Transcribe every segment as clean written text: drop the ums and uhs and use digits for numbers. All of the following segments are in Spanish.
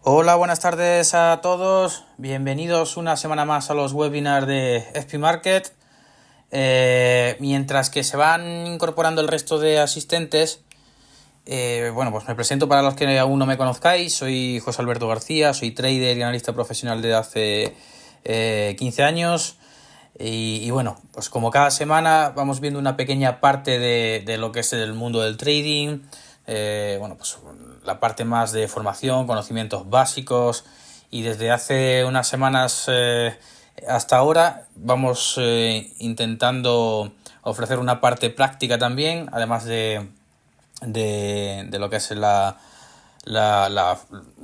Hola, buenas tardes a todos. Bienvenidos una semana más a los webinars de FP Market. Mientras que se van incorporando el resto de asistentes, pues me presento para los que aún no me conozcáis. Soy José Alberto García, soy trader y analista profesional de hace 15 años. Y bueno, pues como cada semana vamos viendo una pequeña parte de lo que es el mundo del trading. Pues la parte más de formación, conocimientos básicos, y desde hace unas semanas hasta ahora vamos intentando ofrecer una parte práctica también, además de lo que es el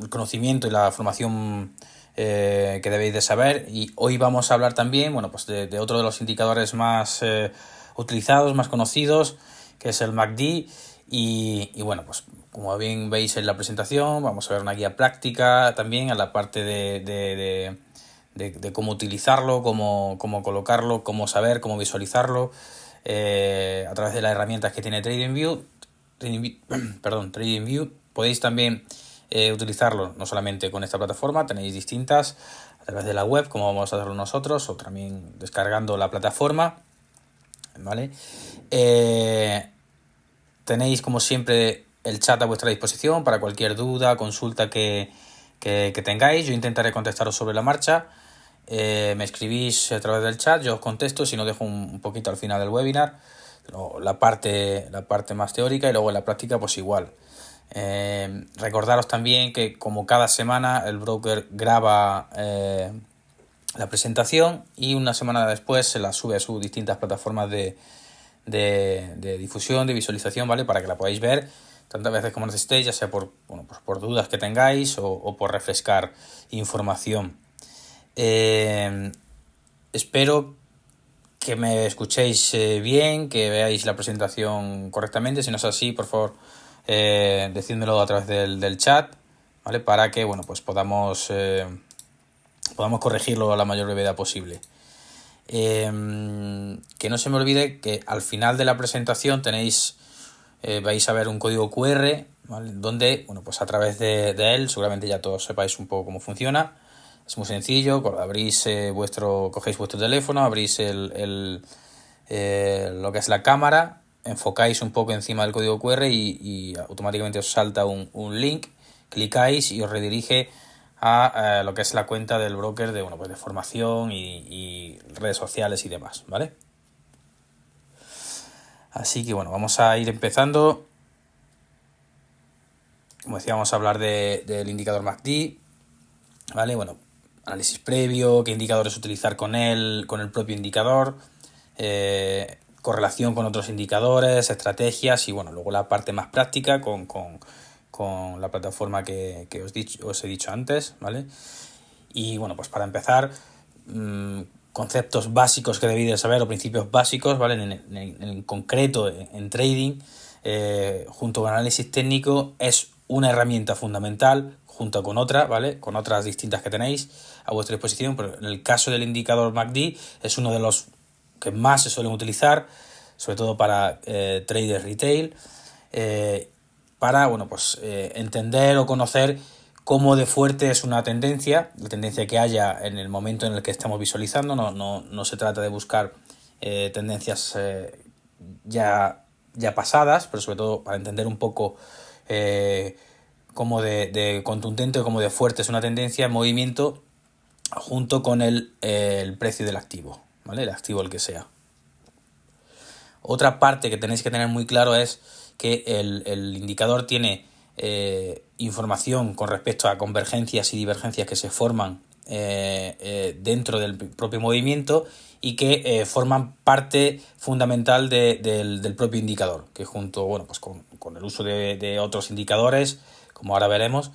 conocimiento y la formación que debéis de saber. Y hoy vamos a hablar también de otro de los indicadores más utilizados, más conocidos, que es el MACD. Y pues como bien veis en la presentación, vamos a ver una guía práctica también a la parte de cómo utilizarlo, cómo colocarlo, cómo saber, cómo visualizarlo a través de las herramientas que tiene TradingView. TradingView. Podéis también utilizarlo no solamente con esta plataforma, tenéis distintas a través de la web, como vamos a hacerlo nosotros, o también descargando la plataforma, ¿vale? Tenéis, como siempre, el chat a vuestra disposición para cualquier duda, consulta que tengáis. Yo intentaré contestaros sobre la marcha. Me escribís a través del chat, yo os contesto, si no dejo un poquito al final del webinar la parte más teórica, y luego en la práctica pues igual. Recordaros también que como cada semana el broker graba la presentación y una semana después se la sube a sus distintas plataformas de difusión, de visualización, ¿vale? Para que la podáis ver tantas veces como necesitéis, ya sea por dudas que tengáis o por refrescar información. Espero que me escuchéis bien, que veáis la presentación correctamente. Si no es así, por favor, decídmelo a través del chat, ¿vale? Para que podamos corregirlo a la mayor brevedad posible. Que no se me olvide que al final de la presentación tenéis, vais a ver un código QR, ¿vale? Donde, a través de él, seguramente ya todos sepáis un poco cómo funciona. Es muy sencillo, abrís cogéis vuestro teléfono, abrís lo que es la cámara, enfocáis un poco encima del código QR y automáticamente os salta un link, clicáis y os redirige a lo que es la cuenta del broker de formación y redes sociales y demás, ¿vale? Así que vamos a ir empezando. Como decía, vamos a hablar del indicador MACD, ¿vale? Análisis previo, qué indicadores utilizar con el propio indicador, correlación con otros indicadores, estrategias y luego la parte más práctica con la plataforma que os he dicho antes, ¿vale? Y para empezar, conceptos básicos que debéis de saber, o principios básicos, ¿vale? En concreto, en trading, junto con análisis técnico, es una herramienta fundamental junto con otra, ¿vale? Con otras distintas que tenéis a vuestra disposición, pero en el caso del indicador MACD es uno de los que más se suelen utilizar, sobre todo para traders retail, para entender o conocer cómo de fuerte es una tendencia, la tendencia que haya en el momento en el que estamos visualizando. No se trata de buscar tendencias ya pasadas, pero sobre todo para entender un poco cómo de contundente o cómo de fuerte es una tendencia en movimiento junto con el precio del activo, ¿vale? El activo el que sea. Otra parte que tenéis que tener muy claro es que el indicador tiene información con respecto a convergencias y divergencias que se forman dentro del propio movimiento y que forman parte fundamental del propio indicador, que junto con el uso de otros indicadores, como ahora veremos,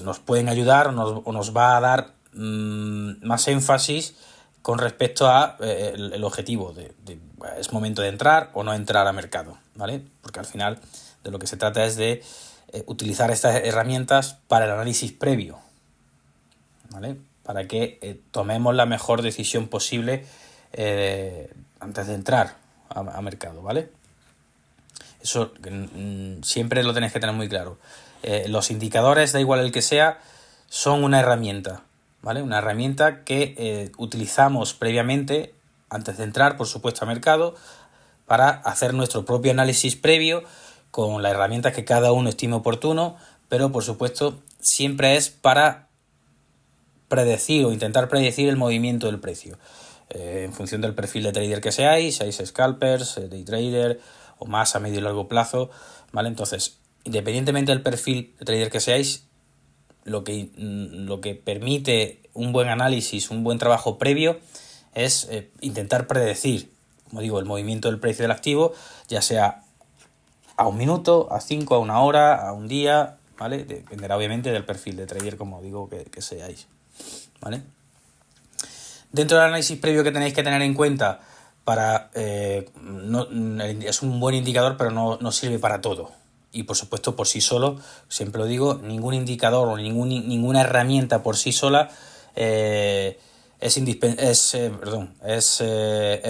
nos pueden ayudar o nos va a dar más énfasis con respecto a el objetivo es momento de entrar o no entrar a mercado, ¿vale? Porque al final de lo que se trata es de utilizar estas herramientas para el análisis previo, ¿vale? Para que tomemos la mejor decisión posible antes de entrar a mercado, ¿vale? Eso siempre lo tenéis que tener muy claro. Los indicadores, da igual el que sea, son una herramienta, ¿vale? Una herramienta que utilizamos previamente, antes de entrar, por supuesto, al mercado, para hacer nuestro propio análisis previo con las herramientas que cada uno estime oportuno, pero por supuesto siempre es para predecir o intentar predecir el movimiento del precio. En función del perfil de trader que seáis scalpers, day trader o más a medio y largo plazo, ¿vale? Entonces, independientemente del perfil de trader que seáis, lo que permite un buen análisis, un buen trabajo previo, es intentar predecir, como digo, el movimiento del precio del activo, ya sea a un minuto, a 5, a una hora, a un día, ¿vale? Dependerá obviamente del perfil de trader, como digo, que seáis, ¿vale? Dentro del análisis previo que tenéis que tener en cuenta para es un buen indicador, pero no sirve para todo. Y por supuesto, por sí solo, siempre lo digo, ningún indicador o ninguna herramienta por sí sola es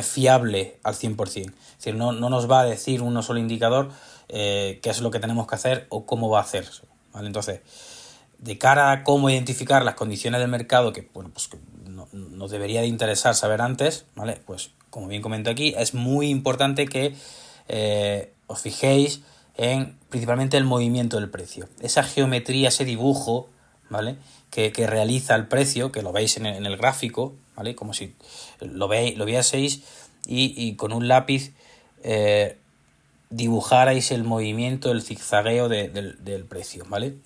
fiable al 100%. Es decir, no nos va a decir uno solo indicador qué es lo que tenemos que hacer o cómo va a hacerse, ¿vale? Entonces, de cara a cómo identificar las condiciones del mercado, que bueno, pues que nos debería de interesar saber antes, ¿vale? Pues como bien comento aquí, es muy importante que os fijéis en principalmente el movimiento del precio. Esa geometría, ese dibujo, ¿vale? Que realiza el precio, que lo veis en el gráfico, ¿vale? Como si lo vieseis y con un lápiz dibujarais el movimiento, el zigzagueo del precio, ¿vale?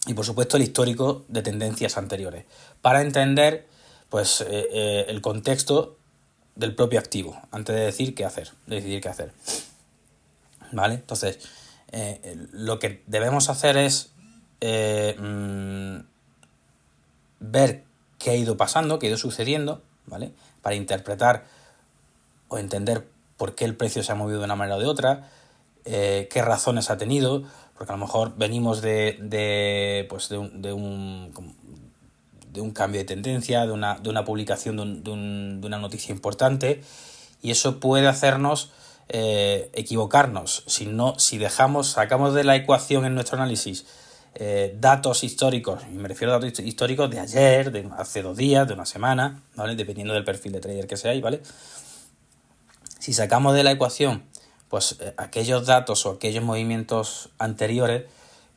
Y por supuesto el histórico de tendencias anteriores, para entender pues el contexto del propio activo, antes de decidir qué hacer. ¿Vale? Entonces, lo que debemos hacer es ver qué ha ido pasando, qué ha ido sucediendo, ¿vale? Para interpretar o entender por qué el precio se ha movido de una manera o de otra, qué razones ha tenido, porque a lo mejor venimos de un cambio de tendencia, de una publicación de una noticia importante, y eso puede hacernos equivocarnos. Si sacamos de la ecuación en nuestro análisis datos históricos, y me refiero a datos históricos de ayer, de hace 2 días, de una semana, ¿vale? Dependiendo del perfil de trader que seáis, ¿vale? Si sacamos de la ecuación pues aquellos datos o aquellos movimientos anteriores,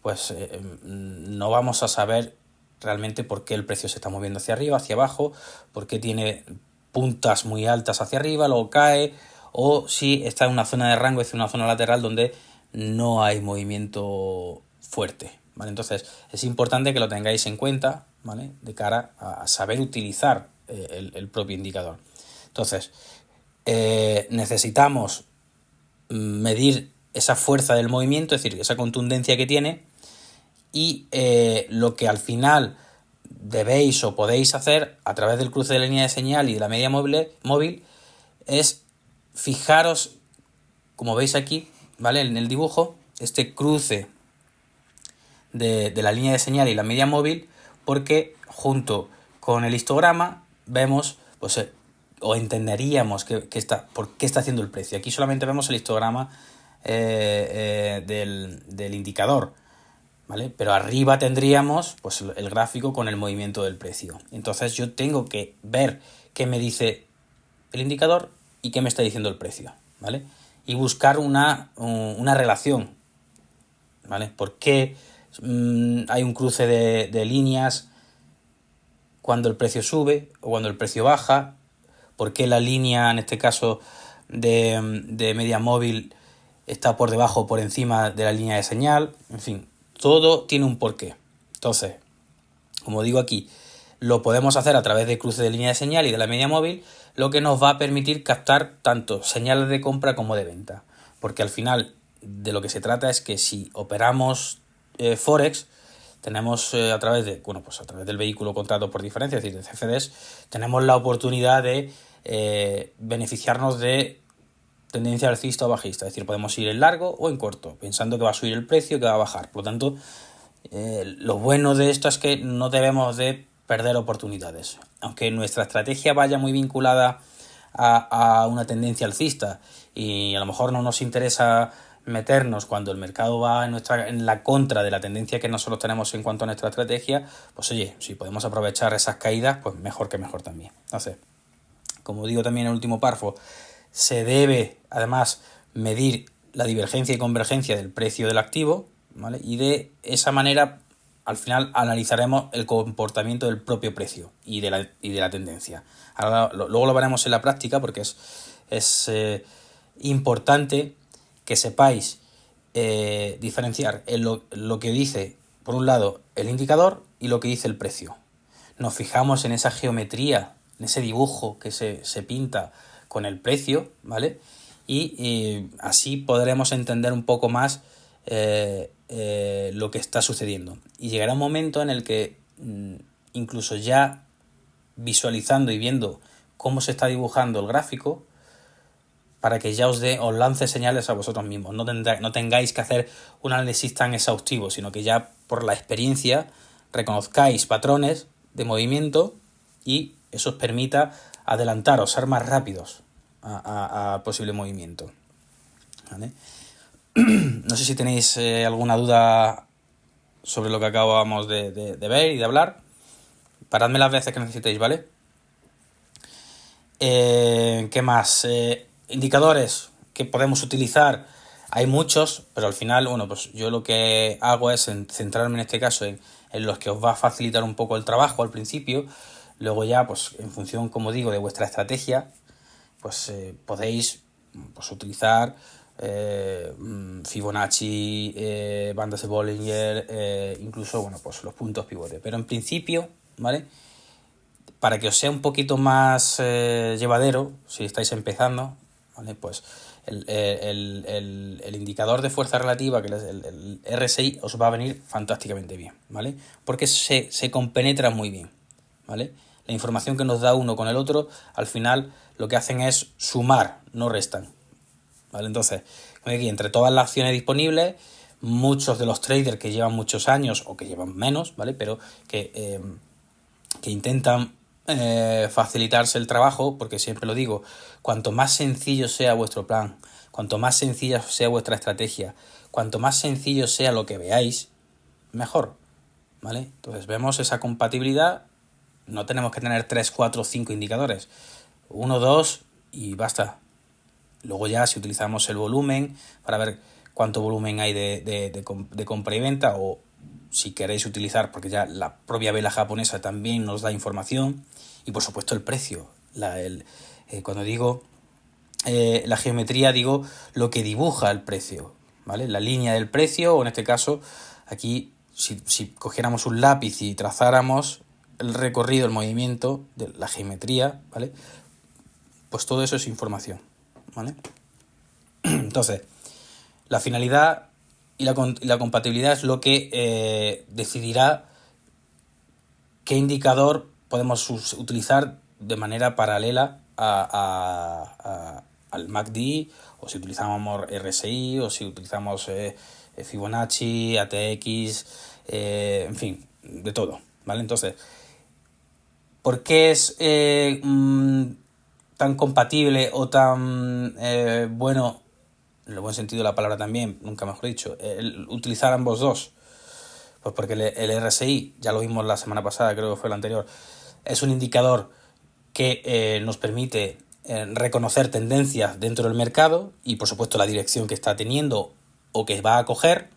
pues no vamos a saber realmente por qué el precio se está moviendo hacia arriba, hacia abajo, por qué tiene puntas muy altas hacia arriba, luego cae, o si está en una zona de rango, es decir, una zona lateral donde no hay movimiento fuerte, ¿vale? Entonces es importante que lo tengáis en cuenta, ¿vale? De cara a saber utilizar el propio indicador. Entonces, necesitamos medir esa fuerza del movimiento, es decir, esa contundencia que tiene, y lo que al final debéis o podéis hacer a través del cruce de la línea de señal y de la media móvil es fijaros, como veis aquí, ¿vale? En el dibujo, este cruce de la línea de señal y la media móvil, porque junto con el histograma vemos, pues o entenderíamos por qué está haciendo el precio. Aquí solamente vemos el histograma del indicador, ¿vale? Pero arriba tendríamos pues el gráfico con el movimiento del precio. Entonces yo tengo que ver qué me dice el indicador y qué me está diciendo el precio, ¿vale? Y buscar una relación, ¿vale? ¿Por qué hay un cruce de líneas cuando el precio sube o cuando el precio baja? ¿Por qué la línea, en este caso de media móvil, está por debajo o por encima de la línea de señal? En fin, todo tiene un porqué. Entonces, como digo aquí, lo podemos hacer a través de cruce de línea de señal y de la media móvil, lo que nos va a permitir captar tanto señales de compra como de venta. Porque al final de lo que se trata es que si operamos Forex, tenemos a través del vehículo contrato por diferencia, es decir, de CFDs, tenemos la oportunidad de beneficiarnos de tendencia alcista o bajista, es decir, podemos ir en largo o en corto, pensando que va a subir el precio, que va a bajar. Por lo tanto, lo bueno de esto es que no debemos de perder oportunidades. Aunque nuestra estrategia vaya muy vinculada a una tendencia alcista y a lo mejor no nos interesa meternos cuando el mercado va en la contra de la tendencia que nosotros tenemos en cuanto a nuestra estrategia, pues oye, si podemos aprovechar esas caídas, pues mejor que mejor también. Entonces, como digo también en el último párrafo, se debe además medir la divergencia y convergencia del precio del activo, ¿vale? Y de esa manera, al final, analizaremos el comportamiento del propio precio y de la tendencia. Ahora, luego lo veremos en la práctica porque es importante que sepáis diferenciar lo que dice, por un lado, el indicador y lo que dice el precio. Nos fijamos en esa geometría, en ese dibujo que se pinta con el precio, ¿vale? Y así podremos entender un poco más lo que está sucediendo. Y llegará un momento en el que incluso ya visualizando y viendo cómo se está dibujando el gráfico, para que ya os lance señales a vosotros mismos. No tengáis que hacer un análisis tan exhaustivo, sino que ya por la experiencia reconozcáis patrones de movimiento y eso os permita adelantaros, ser más rápidos a posible movimiento. ¿Vale? No sé si tenéis alguna duda sobre lo que acabamos de ver y de hablar. Paradme las veces que necesitéis, ¿vale? ¿Qué más? Indicadores que podemos utilizar. Hay muchos, pero al final, bueno, pues yo lo que hago es centrarme en este caso en los que os va a facilitar un poco el trabajo al principio. Luego ya, pues en función, como digo, de vuestra estrategia, pues podéis pues, utilizar Fibonacci, bandas de Bollinger, incluso, bueno, pues los puntos pivote. Pero en principio, ¿vale? Para que os sea un poquito más llevadero, si estáis empezando, ¿vale? Pues el indicador de fuerza relativa, que es el RSI, os va a venir fantásticamente bien, ¿vale? Porque se compenetra muy bien, ¿vale? La información que nos da uno con el otro, al final lo que hacen es sumar, no restan, ¿vale? Entonces, aquí entre todas las acciones disponibles, muchos de los traders que llevan muchos años o que llevan menos, ¿vale? Pero que intentan facilitarse el trabajo, porque siempre lo digo, cuanto más sencillo sea vuestro plan, cuanto más sencilla sea vuestra estrategia, cuanto más sencillo sea lo que veáis, mejor, ¿vale? Entonces vemos esa compatibilidad, no tenemos que tener 3, 4, 5 indicadores, 1, 2 y basta. Luego ya si utilizamos el volumen para ver cuánto volumen hay de compra y venta, o si queréis utilizar, porque ya la propia vela japonesa también nos da información, y por supuesto el precio. Cuando digo la geometría, digo lo que dibuja el precio, ¿vale? La línea del precio, o en este caso, aquí, si cogiéramos un lápiz y trazáramos el recorrido, el movimiento de la geometría, ¿vale? Pues todo eso es información, ¿vale? Entonces, la finalidad y la compatibilidad es lo que decidirá qué indicador podemos utilizar de manera paralela al MACD, o si utilizamos RSI, o si utilizamos Fibonacci, ATX, en fin, de todo, ¿vale? Entonces, ¿por qué es tan compatible o tan bueno, en el buen sentido de la palabra también, nunca mejor dicho, utilizar ambos dos? Pues porque el RSI, ya lo vimos la semana pasada, creo que fue la anterior, es un indicador que nos permite reconocer tendencias dentro del mercado y por supuesto la dirección que está teniendo o que va a coger.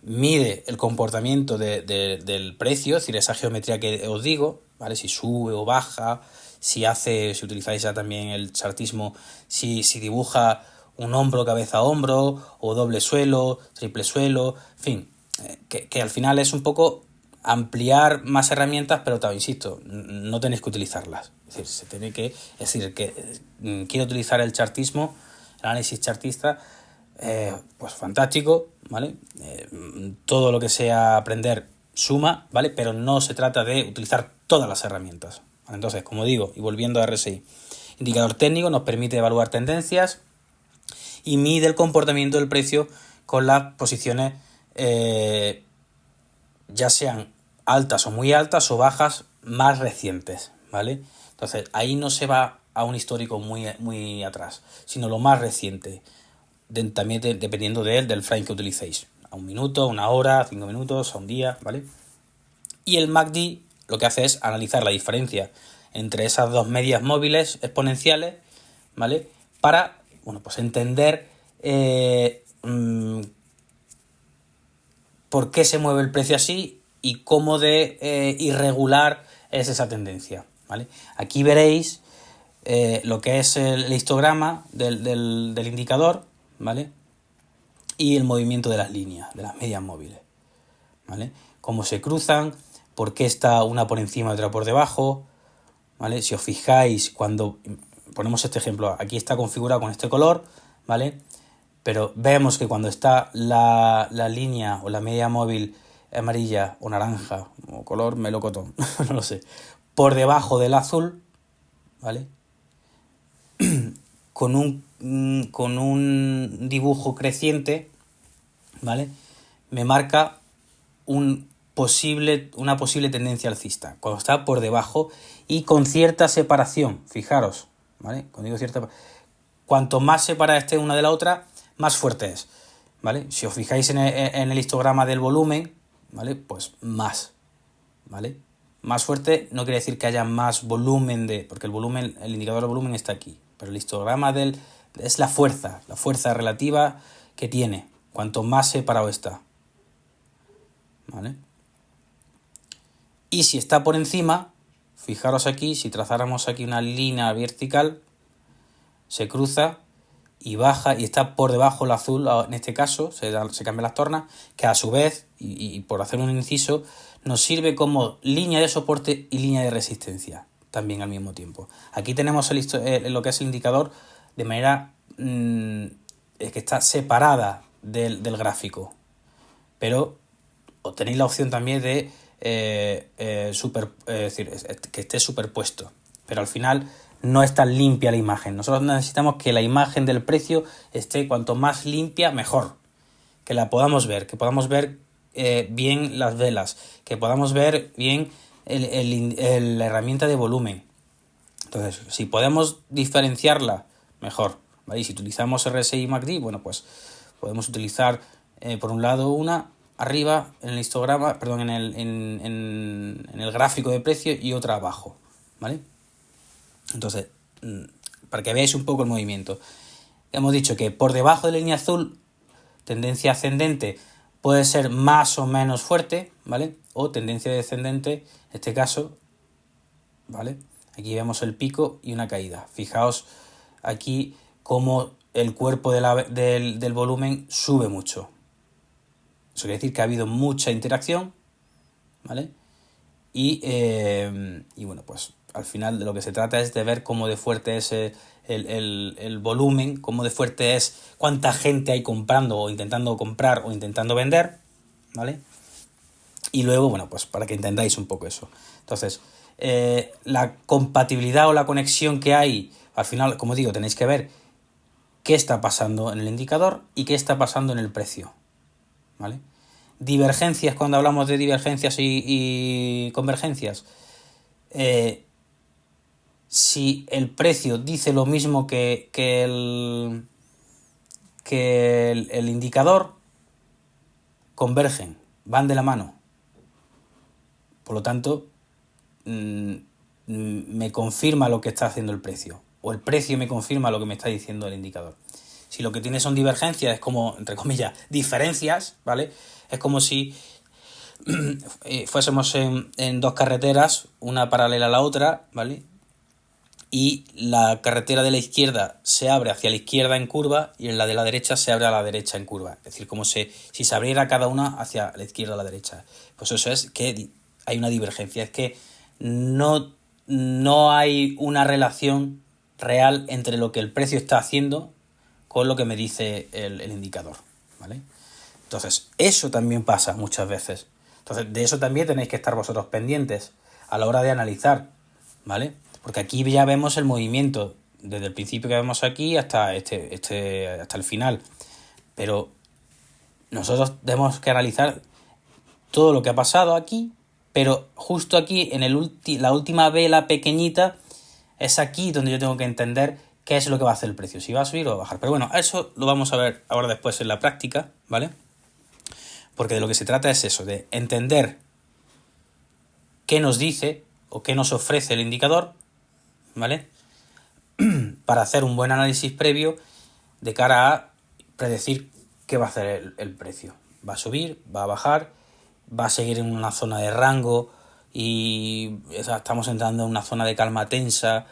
Mide el comportamiento del precio, es decir, esa geometría que os digo, ¿vale? Si sube o baja, si utilizáis ya también el chartismo, si dibuja un hombro, cabeza a hombro, o doble suelo, triple suelo, en fin, que al final es un poco ampliar más herramientas, pero también, insisto, no tenéis que utilizarlas. Es decir, quiero utilizar el chartismo, el análisis chartista, pues fantástico, ¿vale? Todo lo que sea aprender suma, ¿vale? Pero no se trata de utilizar todas las herramientas, ¿vale? Entonces, como digo, y volviendo a RSI, indicador técnico nos permite evaluar tendencias y mide el comportamiento del precio con las posiciones ya sean altas o muy altas o bajas más recientes, ¿vale? Entonces ahí no se va a un histórico muy, muy atrás, sino lo más reciente. también dependiendo del frame que utilicéis. A 1 minuto, 1 hora, 5 minutos, a un día, ¿vale? Y el MACD lo que hace es analizar la diferencia entre esas dos medias móviles exponenciales, ¿vale? Para, bueno, pues entender por qué se mueve el precio así y cómo de irregular es esa tendencia, ¿vale? Aquí veréis lo que es el histograma del indicador, ¿vale? Y el movimiento de las líneas, de las medias móviles, ¿vale? Cómo se cruzan, por qué está una por encima y otra por debajo, ¿vale? Si os fijáis, cuando ponemos este ejemplo, aquí está configurado con este color, ¿vale? Pero vemos que cuando está la línea o la media móvil amarilla o naranja o color melocotón, no lo sé, por debajo del azul, ¿vale? Con un dibujo creciente, ¿vale? Me marca una posible tendencia alcista, cuando está por debajo y con cierta separación, fijaros, ¿vale? Cuando digo cierta, cuanto más separada esté una de la otra, más fuerte es, ¿vale? Si os fijáis en el histograma del volumen, ¿vale? Pues más, ¿vale? Más fuerte no quiere decir que haya más volumen porque el indicador de volumen está aquí, pero el histograma es la fuerza relativa que tiene, cuanto más separado está, ¿vale? Y si está por encima, fijaros aquí, si trazáramos aquí una línea vertical, se cruza y baja y está por debajo el azul, en este caso se cambian las tornas, que a su vez, y por hacer un inciso, nos sirve como línea de soporte y línea de resistencia también al mismo tiempo. Aquí tenemos lo que es el indicador de manera que está separada del gráfico, pero tenéis la opción también de decir, que esté superpuesto, pero al final no es tan limpia la imagen. Nosotros necesitamos que la imagen del precio esté cuanto más limpia, mejor. Que la podamos ver, bien las velas, que podamos ver bien la herramienta de volumen. Entonces, si podemos diferenciarla, mejor, ¿vale? Y si utilizamos RSI MACD, bueno, pues podemos utilizar por un lado una arriba en el histograma, perdón, en el gráfico de precio y otra abajo, ¿vale? Entonces, para que veáis un poco el movimiento, hemos dicho que por debajo de la línea azul, tendencia ascendente puede ser más o menos fuerte, ¿vale? O tendencia descendente, en este caso, ¿vale? Aquí vemos el pico y una caída. Fijaos aquí cómo el cuerpo del volumen sube mucho. Eso quiere decir que ha habido mucha interacción, ¿vale? Y bueno, pues al final de lo que se trata es de ver cómo de fuerte es el volumen, cómo de fuerte es, cuánta gente hay comprando o intentando comprar o intentando vender, ¿vale? Y luego, bueno, pues para que entendáis un poco eso. Entonces, la compatibilidad o la conexión que hay, al final, como digo, tenéis que ver qué está pasando en el indicador y qué está pasando en el precio, ¿vale? Divergencias, cuando hablamos de divergencias y convergencias, si el precio dice lo mismo que el indicador, convergen, van de la mano. Por lo tanto, me confirma lo que está haciendo el precio, o el precio me confirma lo que me está diciendo el indicador. Si lo que tiene son divergencias, es como, entre comillas, diferencias, ¿vale? Es como si fuésemos en dos carreteras, una paralela a la otra, ¿vale? Y la carretera de la izquierda se abre hacia la izquierda en curva y en la de la derecha se abre a la derecha en curva. Es decir, como si se abriera cada una hacia la izquierda o la derecha. Pues eso es que hay una divergencia, es que no hay una relación real entre lo que el precio está haciendo con lo que me dice el indicador, ¿vale? Entonces, eso también pasa muchas veces. Entonces, de eso también tenéis que estar vosotros pendientes a la hora de analizar, ¿vale? Porque aquí ya vemos el movimiento desde el principio que vemos aquí hasta hasta el final. Pero nosotros tenemos que analizar todo lo que ha pasado aquí, pero justo aquí en la última vela pequeñita es aquí donde yo tengo que entender qué es lo que va a hacer el precio, si va a subir o va a bajar. Pero bueno, eso lo vamos a ver ahora después en la práctica, ¿vale? Porque de lo que se trata es eso, de entender qué nos dice o qué nos ofrece el indicador, ¿vale? Para hacer un buen análisis previo de cara a predecir qué va a hacer el precio. ¿Va a subir? ¿Va a bajar? ¿Va a seguir en una zona de rango? Y estamos entrando en una zona de calma tensa.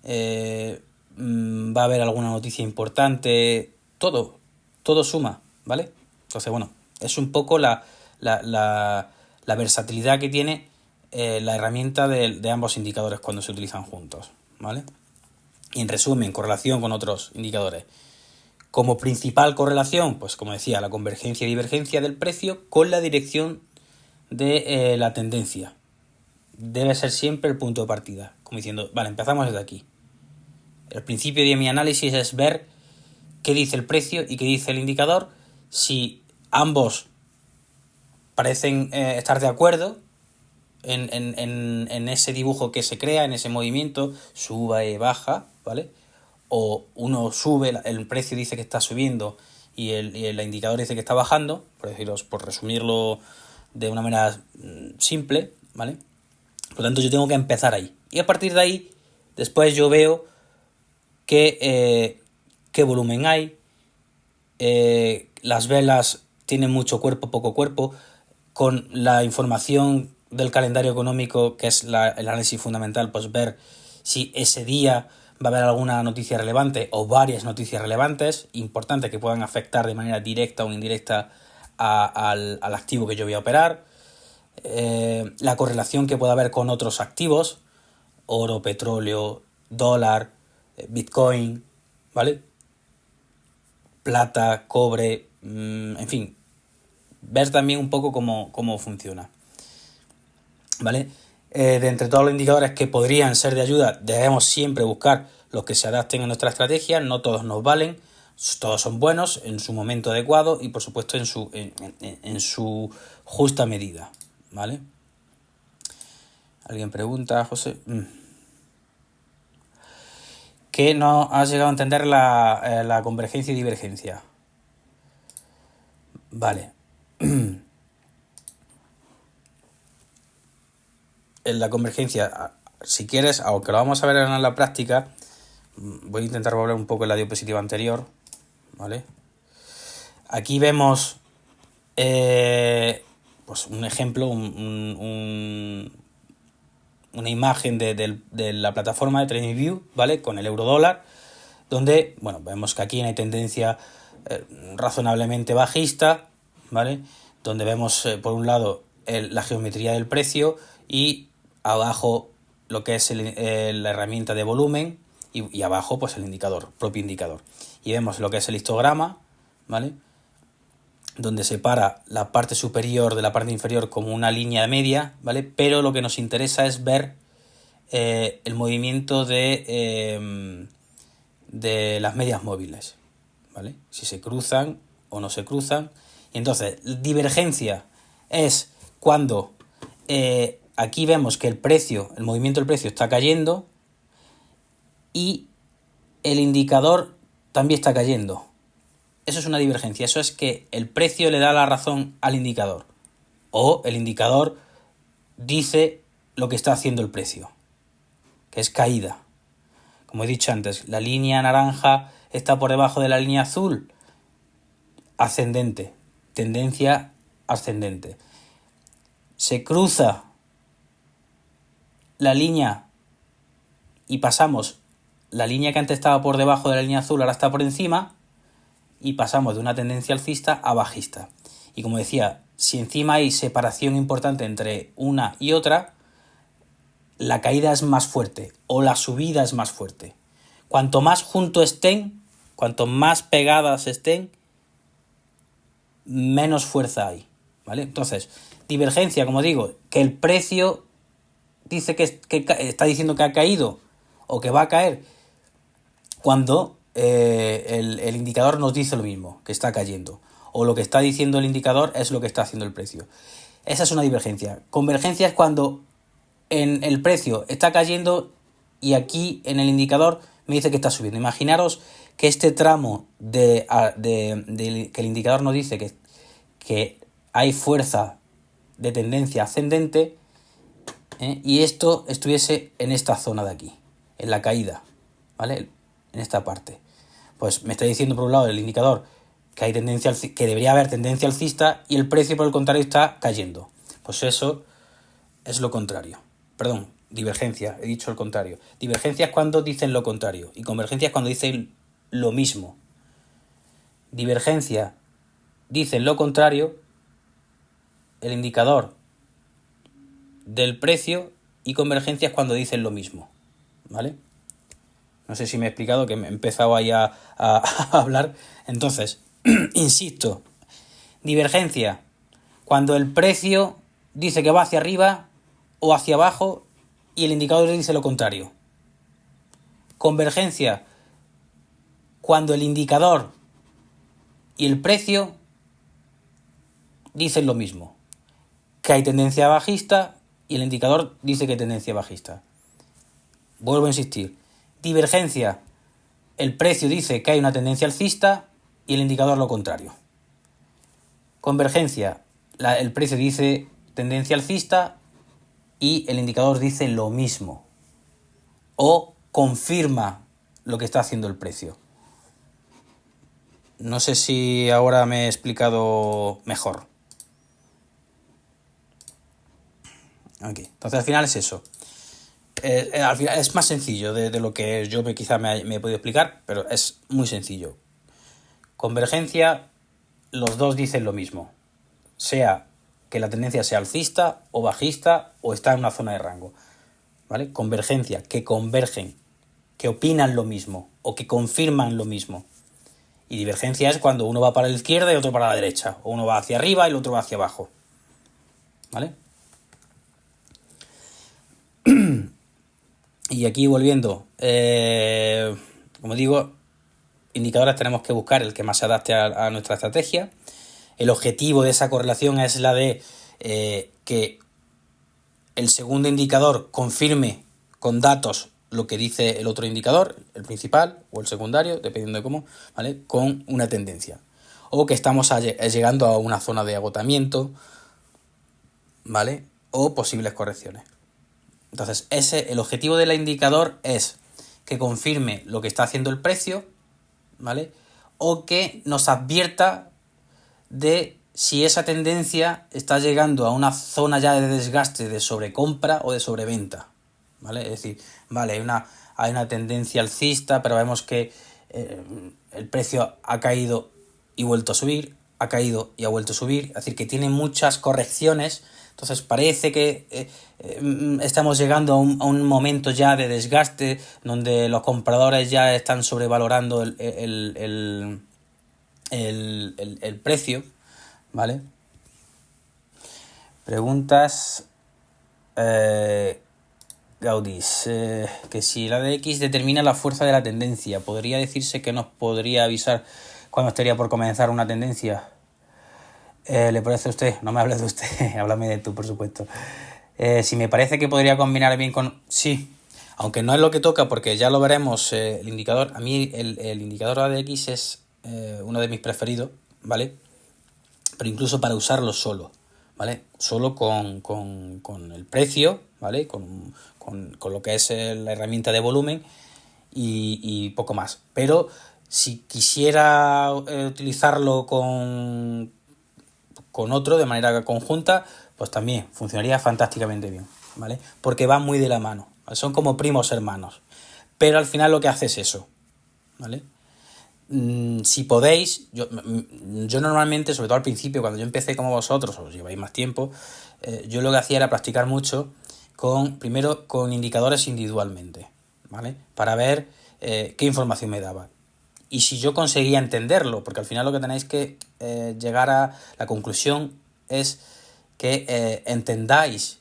¿Va a haber alguna noticia importante? Todo suma, ¿vale? Entonces, bueno, es un poco la versatilidad que tiene la herramienta de ambos indicadores cuando se utilizan juntos, ¿vale? Y en resumen, correlación con otros indicadores. Como principal correlación, pues como decía, la convergencia y divergencia del precio con la dirección de la tendencia. Debe ser siempre el punto de partida, como diciendo, vale, empezamos desde aquí. El principio de mi análisis es ver qué dice el precio y qué dice el indicador. Si ambos parecen estar de acuerdo en ese dibujo que se crea, en ese movimiento, suba y baja, ¿vale? O uno sube, el precio dice que está subiendo y el indicador dice que está bajando, por resumirlo de una manera simple, ¿vale? Por lo tanto, yo tengo que empezar ahí. Y a partir de ahí, después yo veo qué volumen hay, las velas tienen mucho cuerpo, poco cuerpo, con la información del calendario económico, que es el análisis fundamental, pues ver si ese día va a haber alguna noticia relevante o varias noticias relevantes, importantes que puedan afectar de manera directa o indirecta al activo que yo voy a operar, la correlación que pueda haber con otros activos, oro, petróleo, dólar, Bitcoin, ¿vale? Plata, cobre, en fin, ver también un poco cómo funciona, ¿vale? De entre todos los indicadores que podrían ser de ayuda, debemos siempre buscar los que se adapten a nuestra estrategia. No todos nos valen, todos son buenos en su momento adecuado y por supuesto en su justa medida, ¿vale? Alguien pregunta, José, ¿qué no has llegado a entender la convergencia y divergencia? Vale. En la convergencia, si quieres, aunque lo vamos a ver en la práctica, voy a intentar volver un poco en la diapositiva anterior, ¿vale? Aquí vemos pues un ejemplo, una imagen de la plataforma de TradingView, ¿vale? Con el euro dólar, donde, bueno, vemos que aquí hay tendencia razonablemente bajista, ¿vale? Donde vemos por un lado la geometría del precio y abajo lo que es la herramienta de volumen y abajo pues el propio indicador. Y vemos lo que es el histograma, ¿vale? Donde separa la parte superior de la parte inferior como una línea media, ¿vale? Pero lo que nos interesa es ver el movimiento de las medias móviles, ¿vale? Si se cruzan o no se cruzan. Y entonces, divergencia es cuando aquí vemos que el movimiento del precio está cayendo y el indicador también está cayendo. Eso es una divergencia, eso es que el precio le da la razón al indicador o el indicador dice lo que está haciendo el precio, que es caída. Como he dicho antes, la línea naranja está por debajo de la línea azul, ascendente, tendencia ascendente. Se cruza la línea y pasamos, la línea que antes estaba por debajo de la línea azul ahora está por encima y pasamos de una tendencia alcista a bajista. Y como decía, si encima hay separación importante entre una y otra, la caída es más fuerte o la subida es más fuerte. Cuanto más junto estén, cuanto más pegadas estén, menos fuerza hay, ¿vale? Entonces, divergencia, como digo, que el precio dice que está diciendo que ha caído o que va a caer cuando el indicador nos dice lo mismo, que está cayendo, o lo que está diciendo el indicador es lo que está haciendo el precio. Esa es una divergencia. Convergencia es cuando en el precio está cayendo y aquí en el indicador me dice que está subiendo. Imaginaros que este tramo que el indicador nos dice que hay fuerza de tendencia ascendente, y esto estuviese en esta zona de aquí, en la caída, ¿vale? En esta parte. Pues me está diciendo por un lado el indicador que hay que debería haber tendencia alcista, y el precio por el contrario está cayendo. Pues eso es lo contrario. Perdón, divergencia, he dicho el contrario. Divergencia es cuando dicen lo contrario, y convergencia es cuando dicen lo mismo. Divergencia dicen lo contrario el indicador del precio, y convergencia es cuando dicen lo mismo, ¿vale? No sé si me he explicado, que me he empezado ahí a hablar. Entonces, insisto, divergencia, cuando el precio dice que va hacia arriba o hacia abajo y el indicador dice lo contrario. Convergencia, cuando el indicador y el precio dicen lo mismo, que hay tendencia bajista y el indicador dice que hay tendencia bajista. Vuelvo a insistir, divergencia, el precio dice que hay una tendencia alcista y el indicador lo contrario. Convergencia, el precio dice tendencia alcista y el indicador dice lo mismo, o confirma lo que está haciendo el precio. No sé si ahora me he explicado mejor. Aquí. Entonces al final es eso. Al final es más sencillo de lo que yo quizá me he podido explicar, pero es muy sencillo. Convergencia, los dos dicen lo mismo, sea que la tendencia sea alcista o bajista o está en una zona de rango, ¿vale? Convergencia, que convergen, que opinan lo mismo o que confirman lo mismo. Y divergencia es cuando uno va para la izquierda y otro para la derecha, o uno va hacia arriba y el otro va hacia abajo, ¿vale? Y aquí volviendo, como digo, indicadores tenemos que buscar el que más se adapte a nuestra estrategia. El objetivo de esa correlación es la de que el segundo indicador confirme con datos lo que dice el otro indicador, el principal o el secundario, dependiendo de cómo, ¿vale? Con una tendencia. O que estamos llegando a una zona de agotamiento, ¿vale? O posibles correcciones. Entonces, el objetivo del indicador es que confirme lo que está haciendo el precio, ¿vale? O que nos advierta de si esa tendencia está llegando a una zona ya de desgaste, de sobrecompra o de sobreventa, ¿vale? Es decir, vale, hay una tendencia alcista, pero vemos que el precio ha caído y vuelto a subir, ha caído y ha vuelto a subir, es decir, que tiene muchas correcciones. Entonces parece que estamos llegando a un momento ya de desgaste donde los compradores ya están sobrevalorando el precio, ¿vale? Preguntas. Gaudís, que si la de X determina la fuerza de la tendencia, ¿podría decirse que nos podría avisar cuando estaría por comenzar una tendencia? ¿Le parece a usted? No me hables de usted, háblame de tú, por supuesto. Si me parece que podría combinar bien con... Sí, aunque no es lo que toca, porque ya lo veremos, el indicador... A mí el indicador ADX es uno de mis preferidos, ¿vale? Pero incluso para usarlo solo, ¿vale? Solo con el precio, ¿vale? Con lo que es la herramienta de volumen y poco más. Pero si quisiera utilizarlo con otro de manera conjunta, pues también funcionaría fantásticamente bien, ¿vale? Porque van muy de la mano, ¿vale? Son como primos hermanos, pero al final lo que hace es eso, ¿vale? Si podéis, yo normalmente, sobre todo al principio, cuando yo empecé como vosotros, os lleváis más tiempo, yo lo que hacía era practicar mucho primero con indicadores individualmente, ¿vale? Para ver qué información me daba. Y si yo conseguía entenderlo, porque al final lo que tenéis que llegar a la conclusión es que entendáis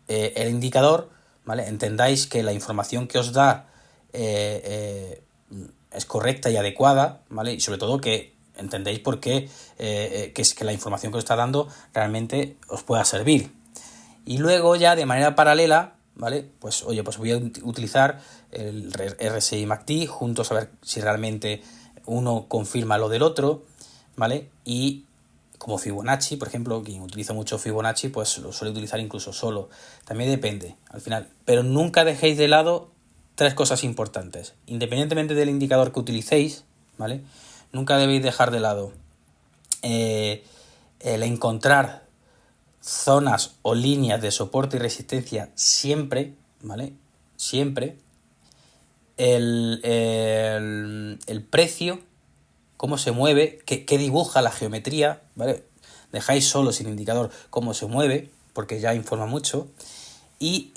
el indicador, ¿vale? Entendáis que la información que os da es correcta y adecuada, ¿vale? Y sobre todo que entendéis por qué que la información que os está dando realmente os pueda servir. Y luego ya de manera paralela, ¿vale? Pues oye, pues voy a utilizar el RSI MACD juntos a ver si realmente uno confirma lo del otro, ¿vale? Y como Fibonacci, por ejemplo, quien utiliza mucho Fibonacci, pues lo suele utilizar incluso solo. También depende, al final. Pero nunca dejéis de lado 3 cosas importantes. Independientemente del indicador que utilicéis, ¿vale? Nunca debéis dejar de lado el encontrar zonas o líneas de soporte y resistencia siempre, ¿vale? Siempre. El precio, cómo se mueve, qué dibuja la geometría, ¿vale? Dejáis solo sin indicador cómo se mueve, porque ya informa mucho. Y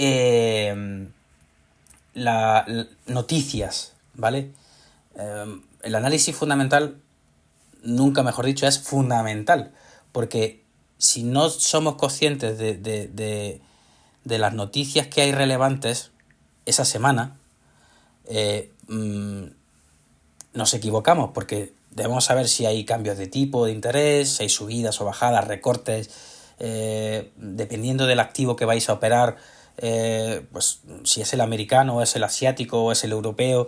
noticias, ¿vale? El análisis fundamental, nunca mejor dicho, es fundamental, porque si no somos conscientes de las noticias que hay relevantes esa semana, nos equivocamos, porque debemos saber si hay cambios de tipo de interés, si hay subidas o bajadas, recortes, dependiendo del activo que vais a operar, pues si es el americano, o es el asiático, o es el europeo,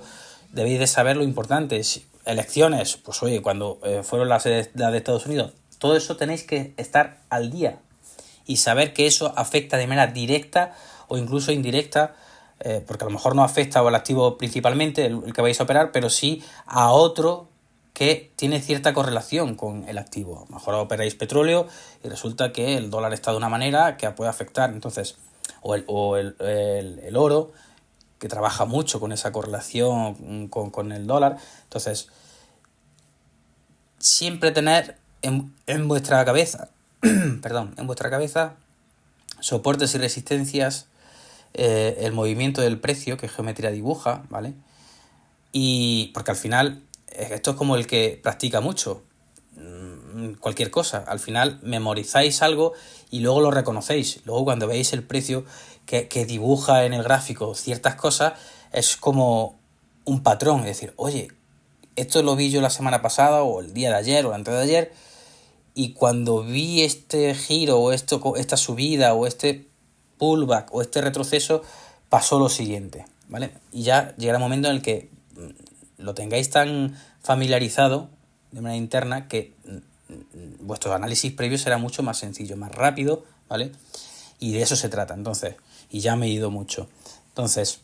debéis de saber lo importante. Elecciones, pues oye, cuando fueron las de Estados Unidos, todo eso tenéis que estar al día y saber que eso afecta de manera directa o incluso indirecta, porque a lo mejor no afecta al activo principalmente, el que vais a operar, pero sí a otro que tiene cierta correlación con el activo. A lo mejor operáis petróleo y resulta que el dólar está de una manera que puede afectar, entonces, o el oro, que trabaja mucho con esa correlación con el dólar. Entonces, siempre tener en vuestra cabeza, en vuestra cabeza, soportes y resistencias, el movimiento del precio que geometría dibuja, ¿vale? Y porque al final esto es como el que practica mucho, cualquier cosa, al final memorizáis algo y luego lo reconocéis. Luego cuando veis el precio que dibuja en el gráfico ciertas cosas, es como un patrón, es decir, oye, esto lo vi yo la semana pasada o el día de ayer o antes de ayer, y cuando vi este giro o esta subida o este pullback o este retroceso, pasó lo siguiente, ¿vale? Y ya llegará un momento en el que lo tengáis tan familiarizado de manera interna que vuestro análisis previo será mucho más sencillo, más rápido, ¿vale? Y de eso se trata, entonces, y ya me he ido mucho. Entonces,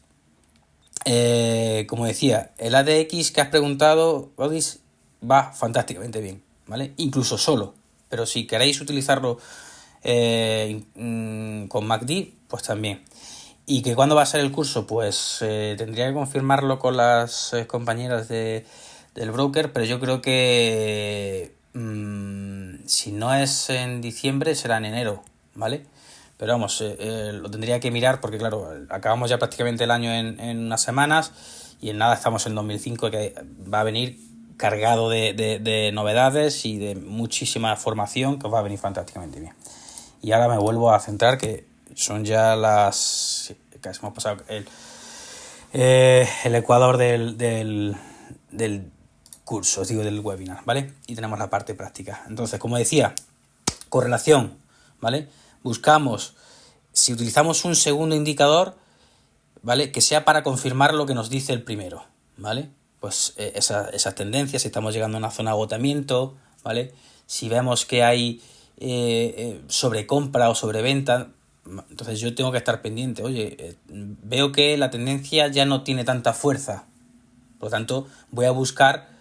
como decía, el ADX que has preguntado, Odis, va fantásticamente bien, ¿vale? Incluso solo, pero si queréis utilizarlo con MACD, pues también. ¿Y que cuándo va a ser el curso? Pues tendría que confirmarlo con las compañeras del broker, pero yo creo que si no es en diciembre será en enero, ¿vale? Pero vamos, lo tendría que mirar porque claro, acabamos ya prácticamente el año en unas semanas y en nada estamos en 2005, que va a venir cargado de novedades y de muchísima formación que os va a venir fantásticamente bien. Y ahora me vuelvo a centrar, que son ya las... casi hemos pasado el ecuador del curso, os digo, del webinar, ¿vale? Y tenemos la parte práctica. Entonces, como decía, correlación, ¿vale? Buscamos, si utilizamos un segundo indicador, ¿vale? Que sea para confirmar lo que nos dice el primero, ¿vale? Pues esas tendencias, si estamos llegando a una zona de agotamiento, ¿vale? Si vemos que hay sobrecompra o sobreventa, entonces yo tengo que estar pendiente. Oye, veo que la tendencia ya no tiene tanta fuerza, por lo tanto voy a buscar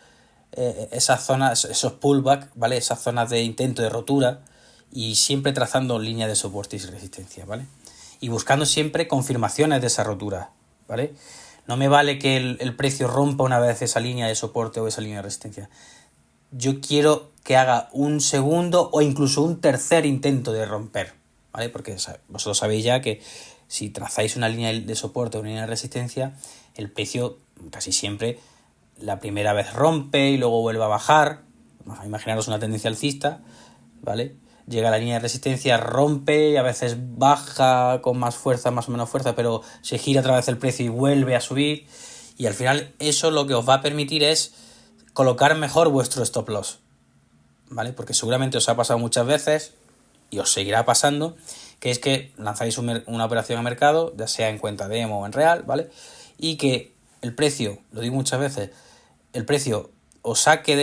esas zonas, esos pullback, ¿vale? Esas zonas de intento de rotura y siempre trazando líneas de soporte y resistencia, ¿vale? Y buscando siempre confirmaciones de esa rotura, ¿vale? No me vale que el precio rompa una vez esa línea de soporte o esa línea de resistencia. Yo quiero que haga un segundo o incluso un tercer intento de romper, ¿vale? Porque vosotros sabéis ya que si trazáis una línea de soporte o una línea de resistencia, el precio casi siempre la primera vez rompe y luego vuelve a bajar. Imaginaros una tendencia alcista, ¿vale? Llega a la línea de resistencia, rompe y a veces baja con más fuerza, más o menos fuerza, pero se gira otra vez el precio y vuelve a subir. Y al final eso lo que os va a permitir es colocar mejor vuestro stop loss, ¿vale? Porque seguramente os ha pasado muchas veces y os seguirá pasando que es que lanzáis una operación a mercado, ya sea en cuenta demo o en real, ¿vale? Y que el precio, lo digo muchas veces, el precio os saque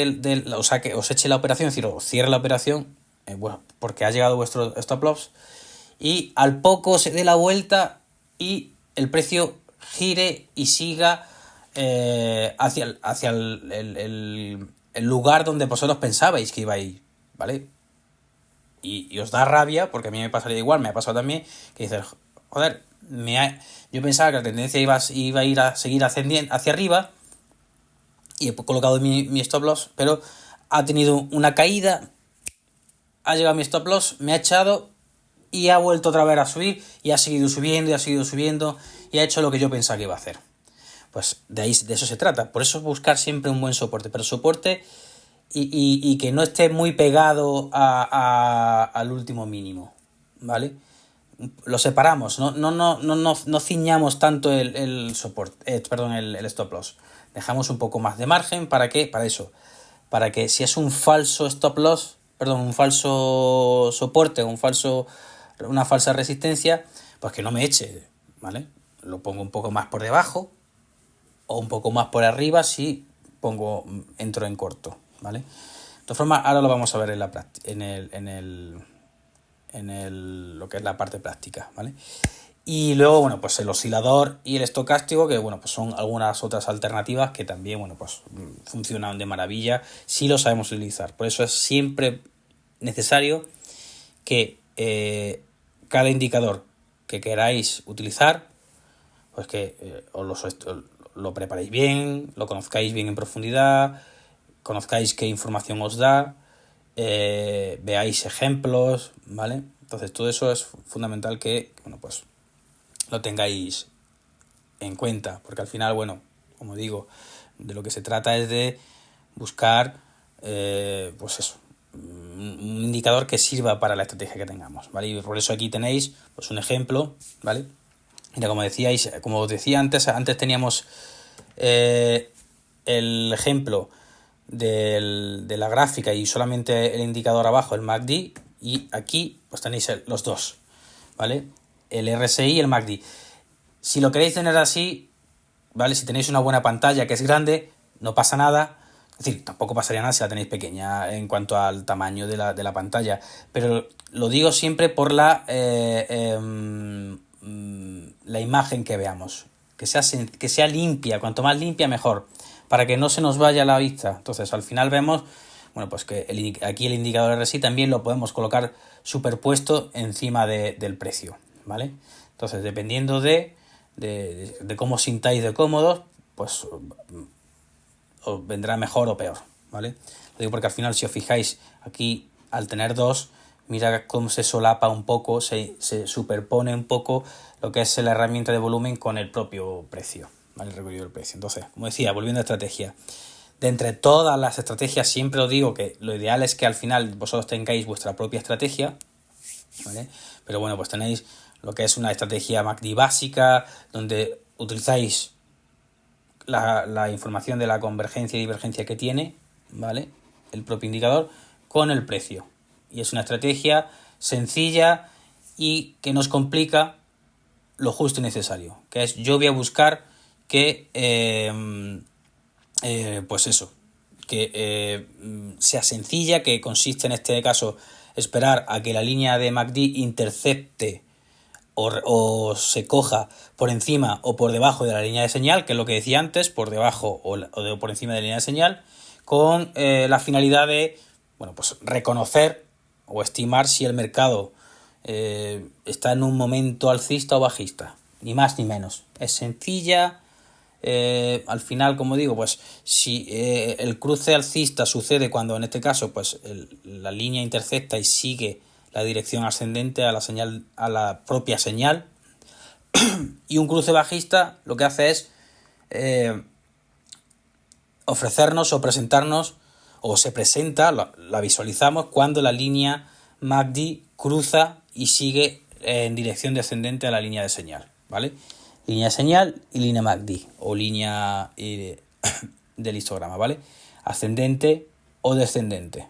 os eche la operación, es decir, os cierre la operación, bueno, porque ha llegado vuestro stop loss, y al poco se dé la vuelta y el precio gire y siga hacia el lugar donde vosotros pensabais que iba a ir, ¿vale? Y os da rabia, porque a mí me pasaría igual, me ha pasado también, que dices, joder, yo pensaba que la tendencia iba a ir a seguir ascendiendo hacia arriba, y he colocado mi stop loss, pero ha tenido una caída, ha llegado mi stop loss, me ha echado y ha vuelto otra vez a subir y ha seguido subiendo y ha seguido subiendo y ha hecho lo que yo pensaba que iba a hacer. Pues de eso se trata. Por eso buscar siempre un buen soporte, pero soporte y que no esté muy pegado al último mínimo, ¿vale? Lo separamos, no ciñamos tanto el soporte, el stop loss. Dejamos un poco más de margen, ¿para qué? Para eso, para que si es un falso stop loss, un falso soporte, una falsa resistencia, pues que no me eche, ¿vale? Lo pongo un poco más por debajo o un poco más por arriba si entro en corto, ¿vale? De todas formas, ahora lo vamos a ver lo que es la parte práctica, ¿vale? Y luego, bueno, pues el oscilador y el estocástico, que bueno, pues son algunas otras alternativas que también, bueno, pues funcionan de maravilla si lo sabemos utilizar. Por eso es siempre necesario que cada indicador que queráis utilizar, pues que os lo preparéis bien, lo conozcáis bien en profundidad, conozcáis qué información os da, veáis ejemplos, ¿vale? Entonces todo eso es fundamental que, bueno, pues lo tengáis en cuenta, porque al final, bueno, como digo, de lo que se trata es de buscar, pues eso, un indicador que sirva para la estrategia que tengamos, ¿vale? Y por eso aquí tenéis pues un ejemplo, ¿vale? Mira, como os decía antes teníamos el ejemplo de la gráfica y solamente el indicador abajo, el MACD, y aquí pues tenéis los dos, ¿vale? El RSI y el MACD. Si lo queréis tener así, ¿vale? Si tenéis una buena pantalla que es grande, no pasa nada. Es decir, tampoco pasaría nada si la tenéis pequeña en cuanto al tamaño de la pantalla. Pero lo digo siempre por la imagen que veamos. Que sea limpia. Cuanto más limpia, mejor. Para que no se nos vaya la vista. Entonces, al final vemos, bueno, pues que aquí el indicador RSI también lo podemos colocar superpuesto encima del precio, ¿vale? Entonces, dependiendo de cómo os sintáis de cómodos, pues os vendrá mejor o peor, ¿vale? Lo digo porque al final, si os fijáis aquí, al tener dos, mira cómo se solapa un poco, se superpone un poco lo que es la herramienta de volumen con el propio precio, ¿vale? El recorrido del precio. Entonces, como decía, volviendo a estrategia, de entre todas las estrategias, siempre os digo que lo ideal es que al final vosotros tengáis vuestra propia estrategia, ¿vale? Pero bueno, pues tenéis lo que es una estrategia MACD básica, donde utilizáis la información de la convergencia y divergencia que tiene, ¿vale? El propio indicador con el precio. Y es una estrategia sencilla y que nos complica lo justo y necesario, que es yo voy a buscar que pues eso, que sea sencilla, que consiste en este caso esperar a que la línea de MACD intercepte o se coja por encima o por debajo de la línea de señal, que es lo que decía antes, por debajo o por encima de la línea de señal, con la finalidad de, bueno, pues reconocer o estimar si el mercado está en un momento alcista o bajista, ni más ni menos. Es sencilla. Al final, como digo, pues si el cruce alcista sucede cuando en este caso pues la línea intercepta y sigue la dirección ascendente a la propia señal, y un cruce bajista lo que hace es ofrecernos o presentarnos, o se presenta, la visualizamos cuando la línea MACD cruza y sigue en dirección descendente a la línea de señal, ¿vale? Línea de señal y línea MACD o línea del histograma, ¿vale? Ascendente o descendente,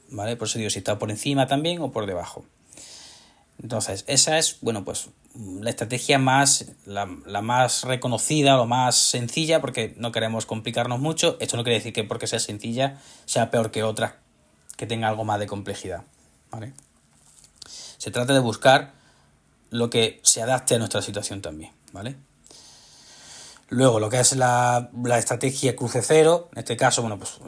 ¿vale? Por eso digo si está por encima también o por debajo. Entonces, esa es, bueno, pues la estrategia más, la más reconocida, lo más sencilla, porque no queremos complicarnos mucho. Esto no quiere decir que porque sea sencilla sea peor que otras que tenga algo más de complejidad, ¿vale? Se trata de buscar lo que se adapte a nuestra situación también, ¿vale? Luego, lo que es la estrategia cruce cero, en este caso, bueno, pues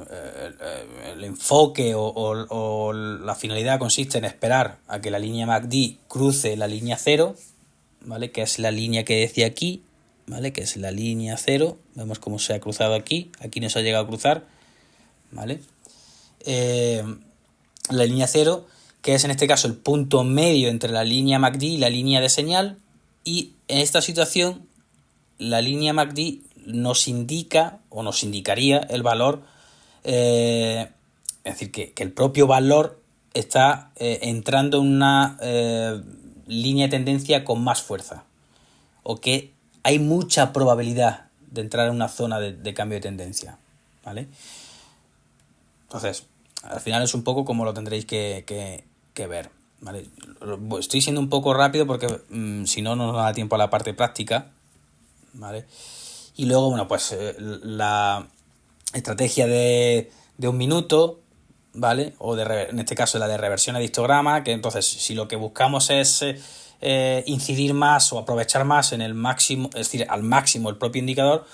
el enfoque o la finalidad consiste en esperar a que la línea MACD cruce la línea cero, ¿vale? Que es la línea que decía aquí, ¿vale? Que es la línea cero. Vemos cómo se ha cruzado aquí. Aquí no se ha llegado a cruzar, ¿vale? La línea cero, que es en este caso el punto medio entre la línea MACD y la línea de señal. Y en esta situación, la línea MACD nos indica o nos indicaría el valor, es decir, que el propio valor está entrando en una línea de tendencia con más fuerza, o que hay mucha probabilidad de entrar en una zona de cambio de tendencia, ¿vale? Entonces, al final es un poco como lo tendréis que ver, ¿vale? Estoy siendo un poco rápido porque si no, no nos da tiempo a la parte práctica, ¿vale? Y luego, bueno, pues la estrategia de un minuto, ¿vale? O en este caso la de reversión a histograma, que entonces si lo que buscamos es incidir más o aprovechar más en el máximo, es decir, al máximo el propio indicador,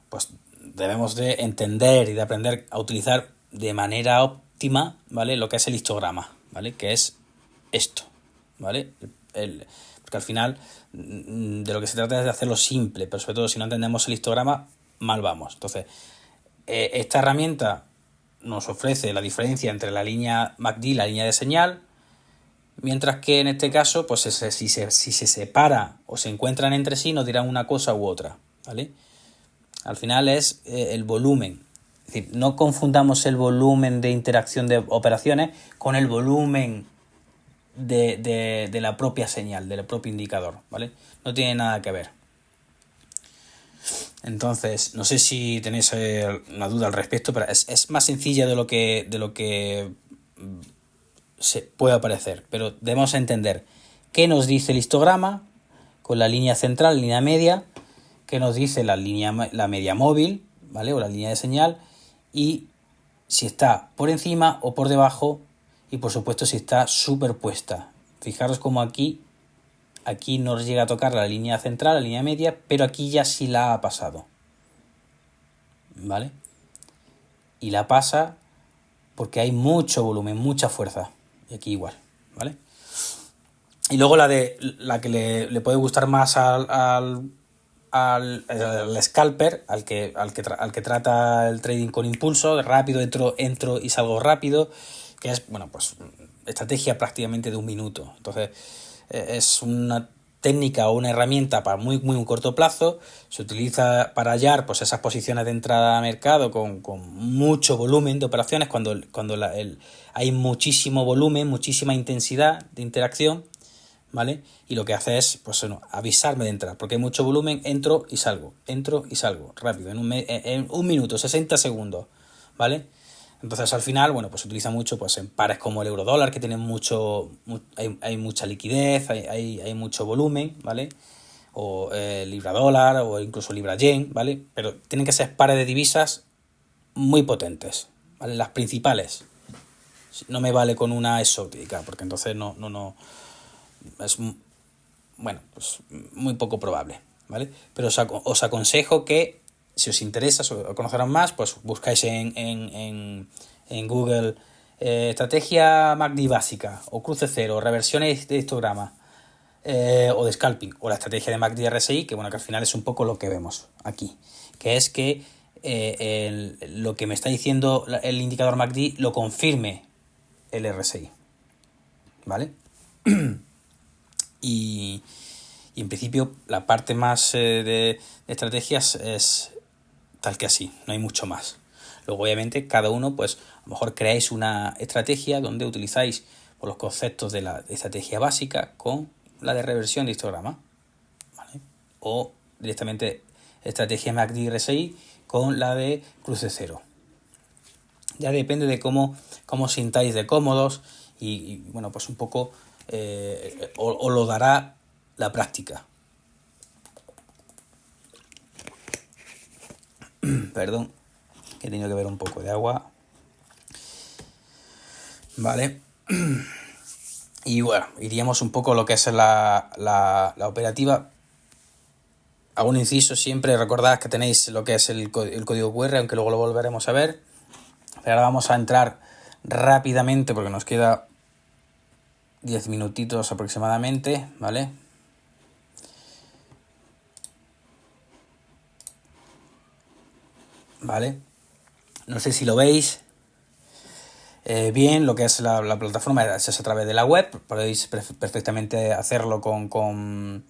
pues debemos de entender y de aprender a utilizar de manera óptima, ¿vale? Lo que es el histograma, ¿vale? Que es esto, ¿vale? Porque al final de lo que se trata es de hacerlo simple, pero sobre todo si no entendemos el histograma, mal vamos. Entonces, esta herramienta nos ofrece la diferencia entre la línea MACD y la línea de señal, mientras que en este caso, pues si se separa o se encuentran entre sí, nos dirán una cosa u otra, ¿vale? Al final es el volumen. Es decir, no confundamos el volumen de interacción de operaciones con el volumen de la propia señal, del propio indicador, ¿vale? No tiene nada que ver. Entonces, no sé si tenéis una duda al respecto, pero es más sencilla de lo que se puede parecer. Pero debemos entender qué nos dice el histograma con la línea central, línea media, qué nos dice la media móvil, ¿vale? O la línea de señal, y si está por encima o por debajo, y por supuesto si está superpuesta. Fijaros como aquí nos llega a tocar la línea central, la línea media, pero aquí ya sí la ha pasado, ¿vale? Y la pasa porque hay mucho volumen, mucha fuerza, y aquí igual, ¿vale? Y luego la que le puede gustar más al scalper, al que trata el trading con impulso, rápido, entro y salgo rápido, que es, bueno, pues estrategia prácticamente de un minuto. Entonces, es una técnica o una herramienta para muy corto plazo. Se utiliza para hallar pues esas posiciones de entrada a mercado con mucho volumen de operaciones, cuando hay muchísimo volumen, muchísima intensidad de interacción, ¿vale? Y lo que hace es, pues bueno, avisarme de entrar, porque hay mucho volumen, entro y salgo, rápido, en un minuto, 60 segundos, ¿vale? Entonces al final, bueno, pues se utiliza mucho pues en pares como el euro-dólar, que tienen hay mucha liquidez, hay mucho volumen, ¿vale? O libra-dólar o incluso libra-yen, ¿vale? Pero tienen que ser pares de divisas muy potentes, ¿vale? Las principales. No me vale con una exótica, porque entonces no es, bueno, pues muy poco probable, ¿vale? Pero os aconsejo que, si os interesa conoceros más, pues buscáis en Google estrategia MACD básica, o cruce cero, reversiones de histograma, o de scalping, o la estrategia de MACD RSI, que bueno, que al final es un poco lo que vemos aquí, que es que lo que me está diciendo el indicador MACD lo confirme el RSI, ¿vale? Y en principio la parte más de estrategias es tal que así, no hay mucho más. Luego obviamente cada uno, pues a lo mejor creáis una estrategia donde utilizáis pues, los conceptos de la estrategia básica con la de reversión de histograma, ¿vale? O directamente estrategia MACD RSI con la de cruce cero. Ya depende de cómo sintáis de cómodos y bueno, pues un poco o lo dará la práctica. Perdón, he tenido que beber un poco de agua. Vale. Y bueno, iríamos un poco a lo que es la operativa. Hago un inciso siempre, recordad que tenéis lo que es el código QR, aunque luego lo volveremos a ver. Pero ahora vamos a entrar rápidamente porque nos queda 10 minutitos aproximadamente, ¿vale? Vale. No sé si lo veis. Bien, lo que es la plataforma es a través de la web. Podéis perfectamente hacerlo con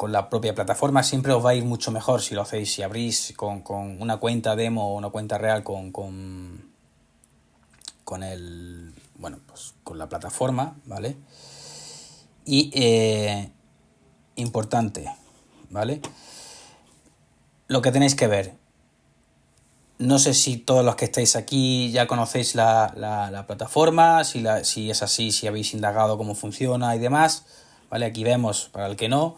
la propia plataforma. Siempre os va a ir mucho mejor si lo hacéis, si abrís con una cuenta demo o una cuenta real con la plataforma, ¿vale? Y importante, ¿vale? Lo que tenéis que ver. No sé si todos los que estáis aquí ya conocéis la plataforma, si es así, si habéis indagado cómo funciona y demás. ¿Vale? Aquí vemos, para el que no,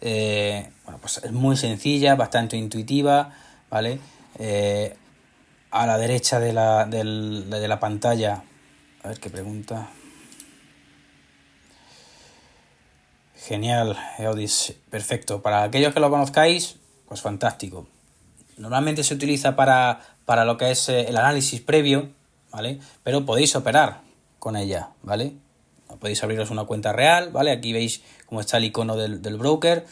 pues es muy sencilla, bastante intuitiva, ¿vale? A la derecha de la pantalla, a ver qué pregunta. Genial, Eodis, perfecto. Para aquellos que lo conozcáis, pues fantástico. Normalmente se utiliza para lo que es el análisis previo, ¿vale? Pero podéis operar con ella, ¿vale? Podéis abriros una cuenta real, ¿vale? Aquí veis cómo está el icono del broker.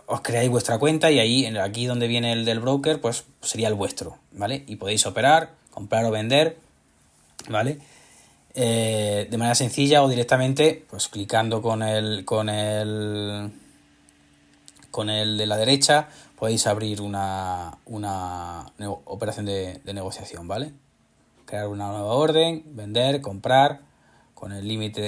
Os creáis vuestra cuenta y ahí, aquí donde viene el del broker, pues sería el vuestro, ¿vale? Y podéis operar, comprar o vender, ¿vale? De manera sencilla o directamente, pues clicando con el de la derecha, podéis abrir una operación de negociación, ¿vale? Crear una nueva orden, vender, comprar, con el límite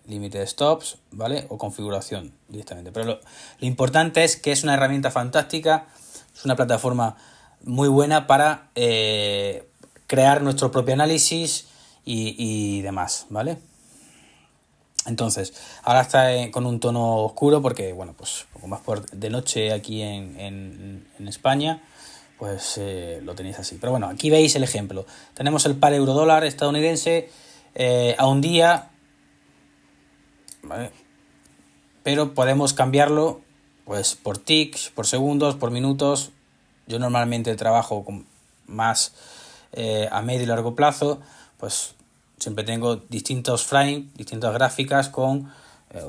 de stops, ¿vale? O configuración directamente. Pero lo importante es que es una herramienta fantástica, es una plataforma muy buena para crear nuestro propio análisis y demás, ¿vale? Entonces, ahora está con un tono oscuro porque, bueno, pues poco más de noche aquí en España, pues lo tenéis así. Pero bueno, aquí veis el ejemplo. Tenemos el par euro-dólar estadounidense a un día, ¿vale? Pero podemos cambiarlo pues por ticks, por segundos, por minutos. Yo normalmente trabajo con más a medio y largo plazo, pues siempre tengo distintos frames, distintas gráficas con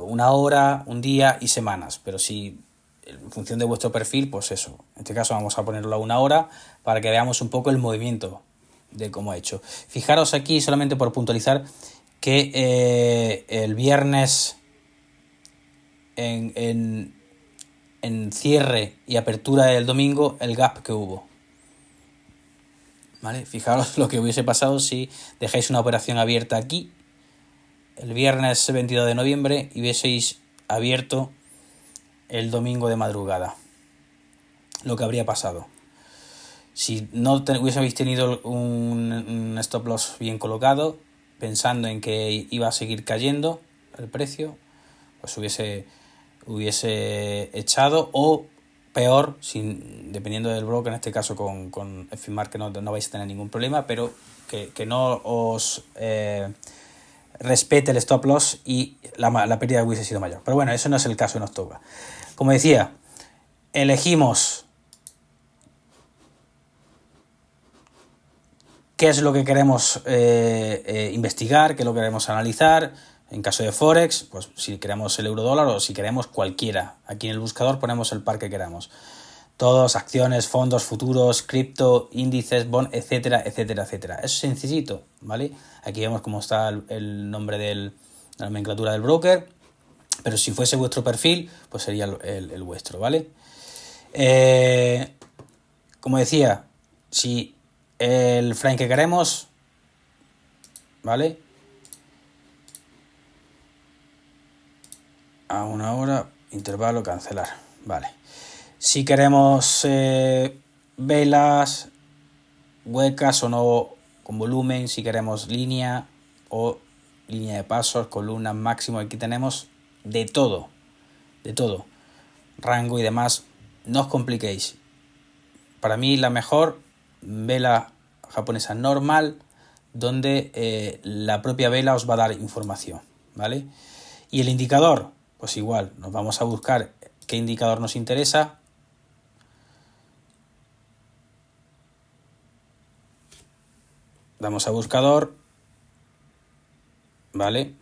una hora, un día y semanas. Pero si en función de vuestro perfil, pues eso. En este caso vamos a ponerlo a una hora para que veamos un poco el movimiento de cómo he hecho. Fijaros aquí, solamente por puntualizar, que el viernes en cierre y apertura del domingo, el gap que hubo. ¿Vale? Fijaros lo que hubiese pasado si dejáis una operación abierta aquí el viernes 22 de noviembre y hubieseis abierto el domingo de madrugada. Lo que habría pasado. Si no hubieseis tenido un stop loss bien colocado, pensando en que iba a seguir cayendo el precio, pues hubiese echado, o peor, dependiendo del broker, en este caso con FIMAR, que no vais a tener ningún problema, pero que no os respete el stop loss y la pérdida hubiese sido mayor. Pero bueno, eso no es el caso, nos toca. Como decía, elegimos qué es lo que queremos investigar, qué es lo que queremos analizar. En caso de Forex, pues si queremos el euro-dólar o si queremos cualquiera. Aquí en el buscador ponemos el par que queramos. Todos, acciones, fondos, futuros, cripto, índices, bond, etcétera, etcétera, etcétera. Eso es sencillito, ¿vale? Aquí vemos cómo está el nombre de la nomenclatura del broker. Pero si fuese vuestro perfil, pues sería el vuestro, ¿vale? Como decía, si el frame que queremos, ¿vale? A una hora, intervalo, cancelar, vale. Si queremos velas huecas o no con volumen, si queremos línea o línea de pasos, columnas, máximo, aquí tenemos de todo, rango y demás. No os compliquéis. Para mí la mejor vela japonesa normal, donde la propia vela os va a dar información, ¿vale? Y el indicador, pues igual, nos vamos a buscar qué indicador nos interesa. Damos a buscador, ¿vale?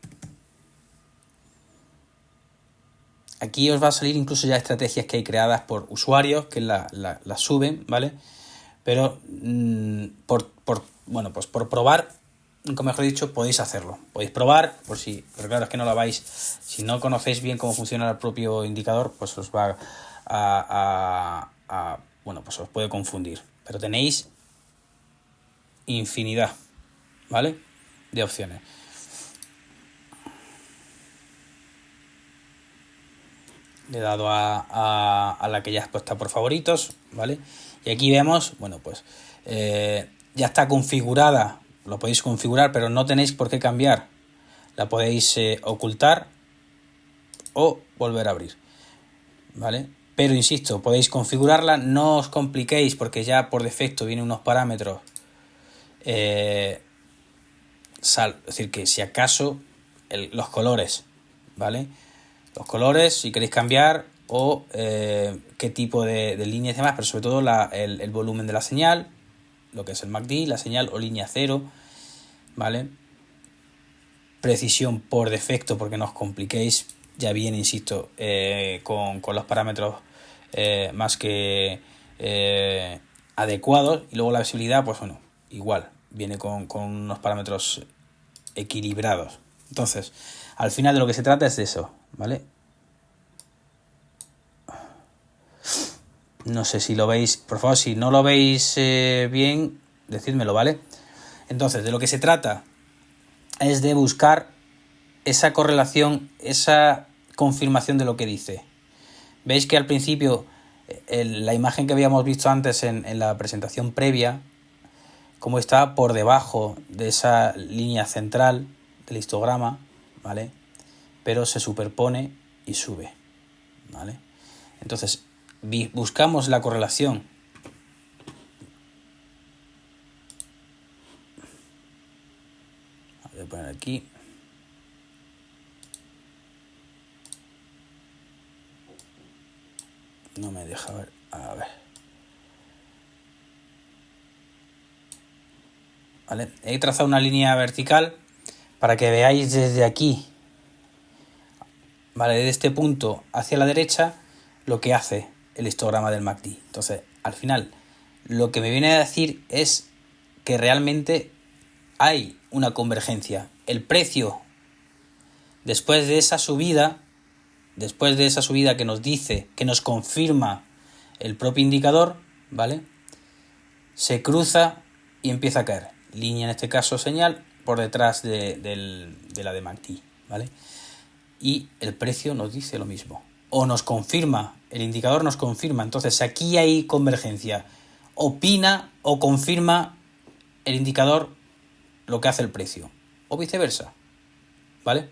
Aquí os va a salir incluso ya estrategias que hay creadas por usuarios que las suben, ¿vale? Pero por probar, nunca mejor dicho, podéis hacerlo. Podéis probar, pero claro, es que no lo vais. Si no conocéis bien cómo funciona el propio indicador, pues os va pues os puede confundir. Pero tenéis infinidad, ¿vale? De opciones. Le he dado a la que ya es puesta por favoritos, ¿vale? Y aquí vemos, ya está configurada, lo podéis configurar, pero no tenéis por qué cambiar. La podéis ocultar o volver a abrir, ¿vale? Pero insisto, podéis configurarla, no os compliquéis porque ya por defecto vienen unos parámetros. Es decir, que si acaso los colores, ¿vale? Los colores, si queréis cambiar, o qué tipo de líneas y demás, pero sobre todo el volumen de la señal, lo que es el MACD, la señal o línea cero, ¿vale? Precisión por defecto, porque no os compliquéis, ya viene, insisto, con los parámetros más que adecuados. Y luego la visibilidad, pues bueno, igual, viene con unos parámetros equilibrados. Entonces, al final de lo que se trata es de eso, ¿vale? No sé si lo veis, por favor, si no lo veis bien, decídmelo, ¿vale? Entonces, de lo que se trata es de buscar esa correlación, esa confirmación de lo que dice. Veis que al principio, la imagen que habíamos visto antes en la presentación previa, como está por debajo de esa línea central del histograma, ¿vale? Pero se superpone y sube, ¿vale? Entonces, buscamos la correlación. Voy a poner aquí. No me deja ver. A ver. ¿Vale? He trazado una línea vertical para que veáis desde aquí, ¿vale? Desde este punto hacia la derecha, lo que hace el histograma del MACD. Entonces, al final, lo que me viene a decir es que realmente hay una convergencia. El precio, después de esa subida que nos dice, que nos confirma el propio indicador, ¿vale? Se cruza y empieza a caer. Línea, en este caso señal, por detrás de la de MACD, ¿vale? Y el precio nos dice lo mismo. O nos confirma, el indicador nos confirma. Entonces aquí hay convergencia. Opina o confirma el indicador lo que hace el precio. O viceversa, ¿vale?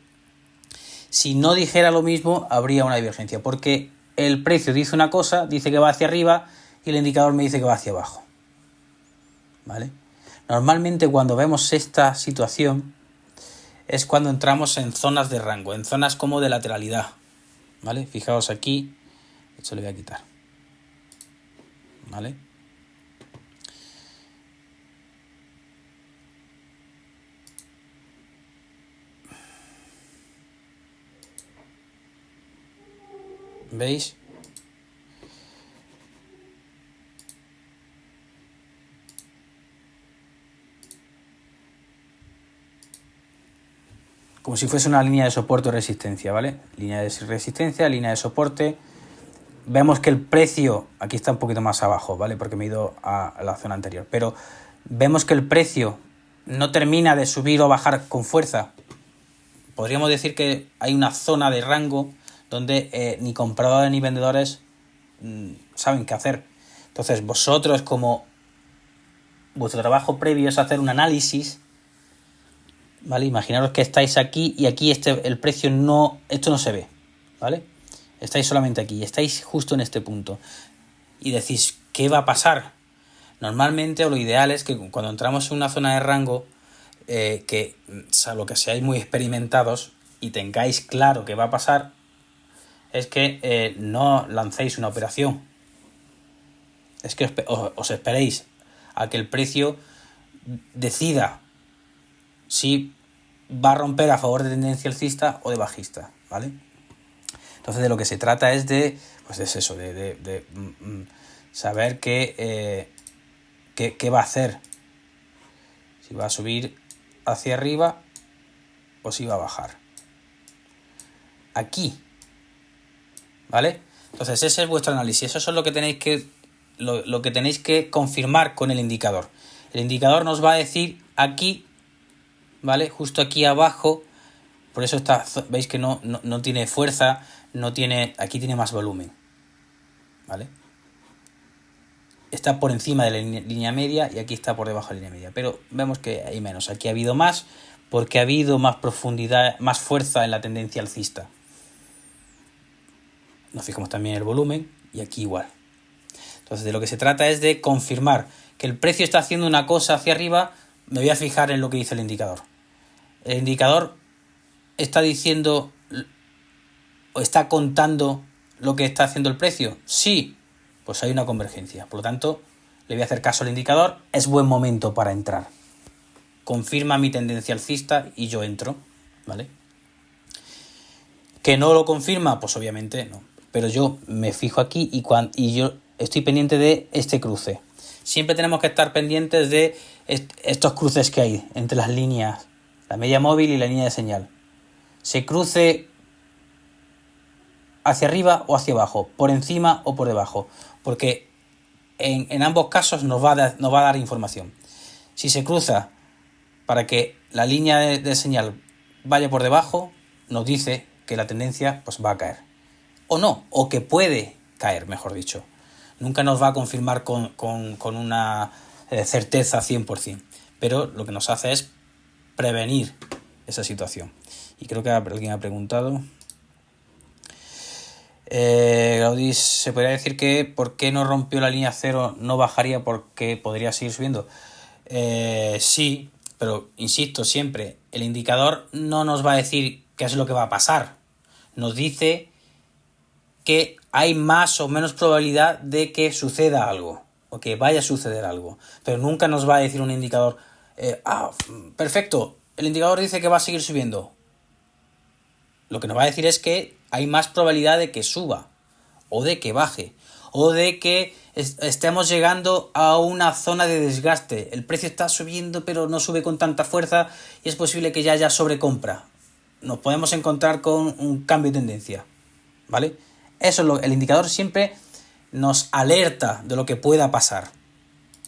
Si no dijera lo mismo, habría una divergencia. Porque el precio dice una cosa, dice que va hacia arriba, y el indicador me dice que va hacia abajo, ¿vale? Normalmente cuando vemos esta situación es cuando entramos en zonas de rango, en zonas como de lateralidad, ¿vale? Fijaos aquí, esto le voy a quitar, ¿vale? ¿Veis? Como si fuese una línea de soporte o resistencia, ¿vale? Línea de resistencia, línea de soporte. Vemos que el precio, aquí está un poquito más abajo, ¿vale? Porque me he ido a la zona anterior. Pero vemos que el precio no termina de subir o bajar con fuerza. Podríamos decir que hay una zona de rango donde ni compradores ni vendedores saben qué hacer. Entonces vosotros, como vuestro trabajo previo es hacer un análisis ¿vale? Imaginaros que estáis aquí y aquí el precio esto no se ve, ¿vale? Estáis solamente aquí, estáis justo en este punto. Y decís, ¿qué va a pasar? Normalmente, o lo ideal es que cuando entramos en una zona de rango, que salvo que seáis muy experimentados y tengáis claro qué va a pasar, es que no lancéis una operación. Es que os esperéis a que el precio decida si va a romper a favor de tendencia alcista o de bajista, ¿vale? Entonces de lo que se trata es de, pues es eso, de saber qué va a hacer. Si va a subir hacia arriba o si va a bajar. Aquí, ¿vale? Entonces ese es vuestro análisis. Eso es lo que tenéis que confirmar con el indicador. El indicador nos va a decir aquí, ¿vale? Justo aquí abajo. Por eso veis que no tiene fuerza, aquí tiene más volumen, ¿vale? Está por encima de la línea media y aquí está por debajo de la línea media, pero vemos que hay menos. Aquí ha habido más porque ha habido más profundidad, más fuerza en la tendencia alcista. Nos fijamos también en el volumen y aquí igual. Entonces de lo que se trata es de confirmar que el precio está haciendo una cosa hacia arriba. Me voy a fijar en lo que dice el indicador. El indicador está diciendo o está contando lo que está haciendo el precio. Sí, pues hay una convergencia. Por lo tanto, le voy a hacer caso al indicador. Es buen momento para entrar. Confirma mi tendencia alcista y yo entro, ¿vale? ¿Que no lo confirma? Pues obviamente no. Pero yo me fijo aquí y yo estoy pendiente de este cruce. Siempre tenemos que estar pendientes de estos cruces que hay entre las líneas, la media móvil y la línea de señal. Se cruce hacia arriba o hacia abajo, por encima o por debajo, porque en ambos casos nos va a dar información. Si se cruza para que la línea de señal vaya por debajo, nos dice que la tendencia pues va a caer. O no, o que puede caer, mejor dicho. Nunca nos va a confirmar con una certeza 100%, pero lo que nos hace es prevenir esa situación. Y creo que alguien ha preguntado... Gaudís, ¿se podría decir que por qué no rompió la línea cero no bajaría porque podría seguir subiendo? Sí, pero insisto siempre, el indicador no nos va a decir qué es lo que va a pasar. Nos dice que hay más o menos probabilidad de que suceda algo o que vaya a suceder algo, pero nunca nos va a decir un indicador perfecto, el indicador dice que va a seguir subiendo. Lo que nos va a decir es que hay más probabilidad de que suba, o de que baje, o de que estemos llegando a una zona de desgaste. El precio está subiendo, pero no sube con tanta fuerza y es posible que ya haya sobrecompra. Nos podemos encontrar con un cambio de tendencia, ¿vale? Eso es el indicador siempre nos alerta de lo que pueda pasar,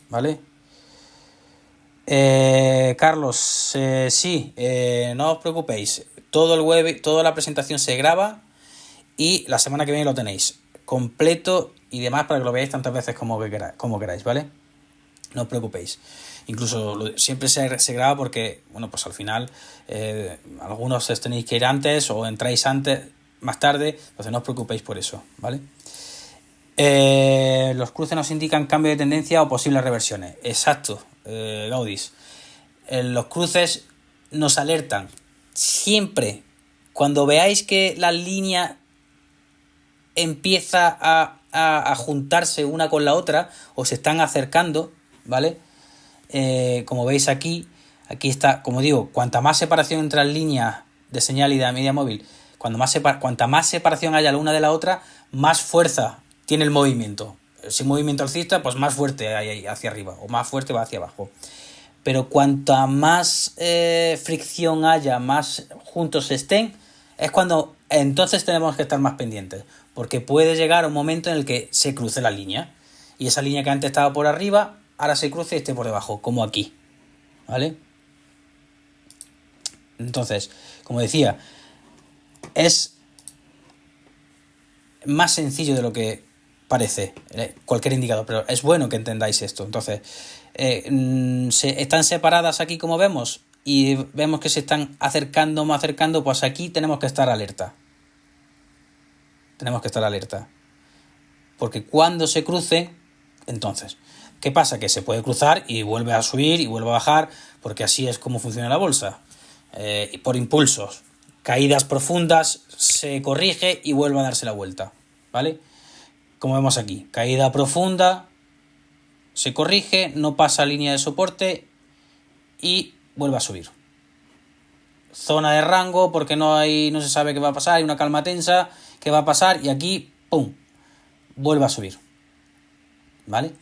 ¿vale? Carlos, sí, no os preocupéis. Todo el web, toda la presentación se graba y la semana que viene lo tenéis completo y demás para que lo veáis tantas veces como queráis, ¿vale? No os preocupéis. Incluso siempre se graba porque, bueno, pues al final algunos os tenéis que ir antes o entráis más tarde, entonces no os preocupéis por eso, ¿vale? Los cruces nos indican cambio de tendencia o posibles reversiones. Exacto, Gaudís. Los cruces nos alertan. Siempre, cuando veáis que la línea empieza a juntarse una con la otra o se están acercando, ¿vale? Como veis aquí está, como digo, cuanta más separación entre las líneas de señal y de media móvil, cuanta más separación haya la una de la otra, más fuerza tiene el movimiento. Si movimiento alcista, pues más fuerte hay hacia arriba o más fuerte va hacia abajo. Pero cuanta más fricción haya, más juntos estén, es cuando entonces tenemos que estar más pendientes, porque puede llegar un momento en el que se cruce la línea y esa línea que antes estaba por arriba ahora se cruce y esté por debajo, como aquí, ¿vale? Entonces, como decía, es más sencillo de lo que parece cualquier indicador, pero es bueno que entendáis esto. Entonces, están separadas aquí como vemos y vemos que se están acercando, pues aquí tenemos que estar alerta. Tenemos que estar alerta. Porque cuando se cruce, entonces, ¿qué pasa? Que se puede cruzar y vuelve a subir y vuelve a bajar, porque así es como funciona la bolsa. Por impulsos. Caídas profundas, se corrige y vuelve a darse la vuelta. ¿Vale? Como vemos aquí, caída profunda, se corrige, no pasa línea de soporte y vuelve a subir. Zona de rango porque no se sabe qué va a pasar, hay una calma tensa, qué va a pasar y aquí, ¡pum!, vuelve a subir. ¿Vale?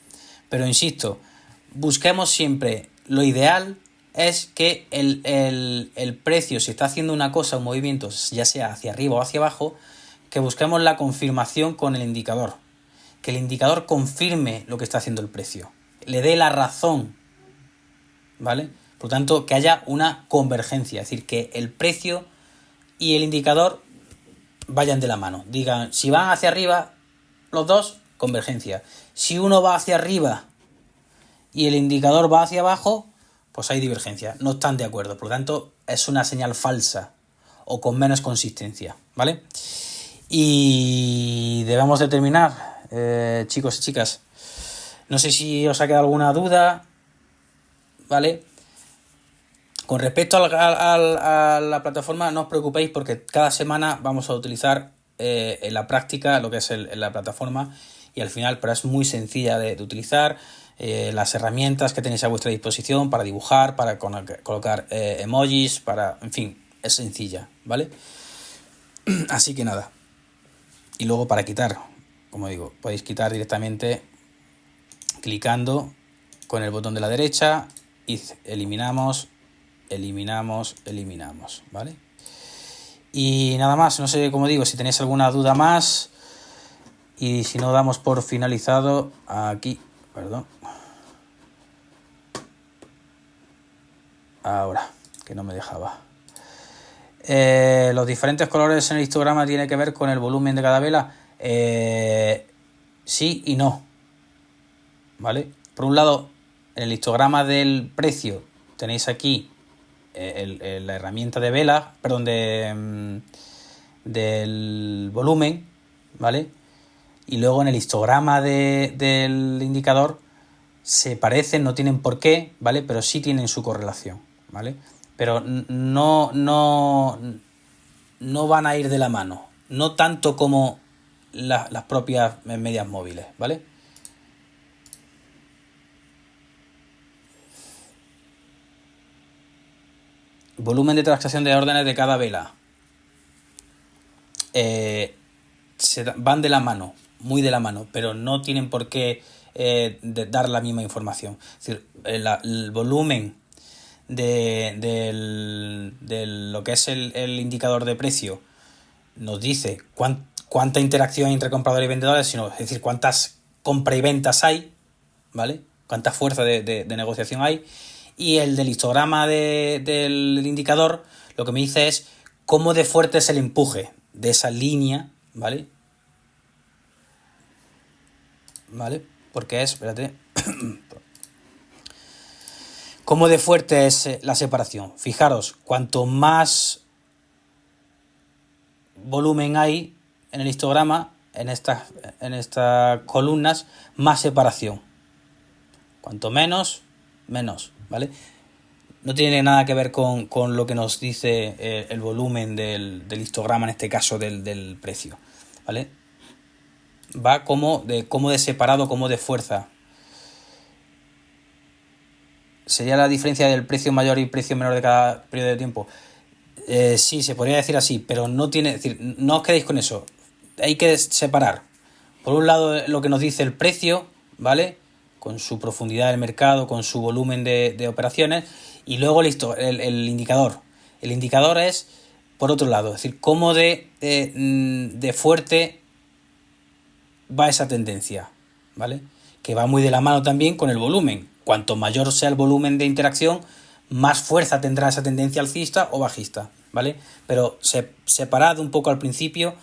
Pero insisto, busquemos siempre, lo ideal es que el precio, si está haciendo una cosa, un movimiento, ya sea hacia arriba o hacia abajo, que busquemos la confirmación con el indicador. Que el indicador confirme lo que está haciendo el precio, le dé la razón, ¿vale? Por lo tanto, que haya una convergencia, es decir, que el precio y el indicador vayan de la mano. Digan, si van hacia arriba, los dos, convergencia. Si uno va hacia arriba y el indicador va hacia abajo, pues hay divergencia, no están de acuerdo. Por lo tanto, es una señal falsa o con menos consistencia, ¿vale? Y debemos de terminar. Chicos y chicas, no sé si os ha quedado alguna duda, ¿vale? Con respecto a la plataforma, no os preocupéis porque cada semana vamos a utilizar en la práctica lo que es la plataforma y al final, pero es muy sencilla de utilizar. Las herramientas que tenéis a vuestra disposición para dibujar, para colocar emojis, en fin, es sencilla, ¿vale? Así que nada. Y luego para quitar, como digo, podéis quitar directamente clicando con el botón de la derecha y eliminamos, ¿vale? Y nada más, no sé, como digo, si tenéis alguna duda más y si no damos por finalizado aquí, perdón. Ahora, que no me dejaba. Los diferentes colores en el histograma tienen que ver con el volumen de cada vela. Sí y no, ¿vale? Por un lado, en el histograma del precio tenéis aquí la herramienta de vela, perdón, del volumen, ¿vale? Y luego en el histograma del indicador se parecen, no tienen por qué, ¿vale? Pero sí tienen su correlación, ¿vale? Pero no van a ir de la mano, no tanto como las propias medias móviles, ¿vale? Volumen de transacción de órdenes de cada vela. Van de la mano, muy de la mano, pero no tienen por qué dar la misma información. Es decir, el volumen de lo que es el indicador de precio nos dice cuánta interacción hay entre compradores y vendedores, es decir, cuántas compra y ventas hay, ¿vale? Cuánta fuerza de negociación hay. Y el del histograma del indicador lo que me dice es cómo de fuerte es el empuje de esa línea, ¿vale? ¿Vale? Porque espérate, cómo de fuerte es la separación. Fijaros, cuanto más volumen hay en el histograma, en estas columnas, más separación. Cuanto menos, ¿vale? No tiene nada que ver con lo que nos dice el volumen del histograma, en este caso del precio, ¿vale? Va como de separado, como de fuerza. ¿Sería la diferencia del precio mayor y precio menor de cada periodo de tiempo? Sí, se podría decir así, pero no tiene, es decir, no os quedéis con eso. Hay que separar. Por un lado, lo que nos dice el precio, ¿vale? Con su profundidad del mercado, con su volumen de operaciones, y luego el indicador. El indicador es, por otro lado, es decir, cómo de fuerte va esa tendencia, ¿vale? Que va muy de la mano también con el volumen. Cuanto mayor sea el volumen de interacción, más fuerza tendrá esa tendencia alcista o bajista, ¿vale? Pero separad un poco al principio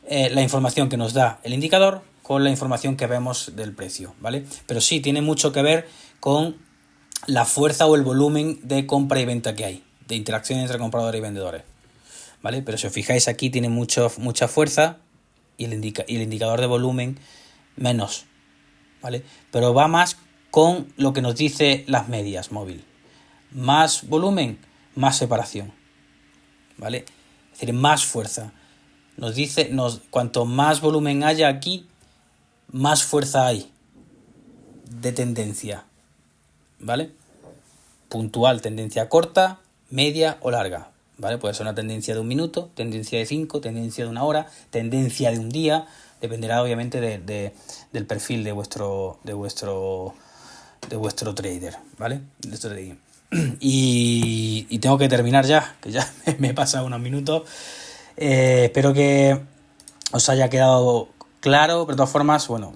la información que nos da el indicador con la información que vemos del precio, ¿vale? Pero sí, tiene mucho que ver con la fuerza o el volumen de compra y venta que hay, de interacción entre compradores y vendedores, ¿vale? Pero si os fijáis aquí tiene mucha fuerza y el indicador de volumen menos, ¿vale? Pero va más con lo que nos dice las medias móvil. Más volumen, más separación, ¿vale? Es decir, más fuerza. Nos dice, cuanto más volumen haya aquí, más fuerza hay de tendencia, ¿vale? Puntual, tendencia corta, media o larga, ¿vale? Puede ser una tendencia de 1 minuto, tendencia de 5, tendencia de 1 hora, tendencia de un día, dependerá obviamente del perfil de vuestro trader, ¿vale? De vuestro trading. Y tengo que terminar ya, que ya me he pasado unos minutos. Espero que os haya quedado claro, pero de todas formas, bueno,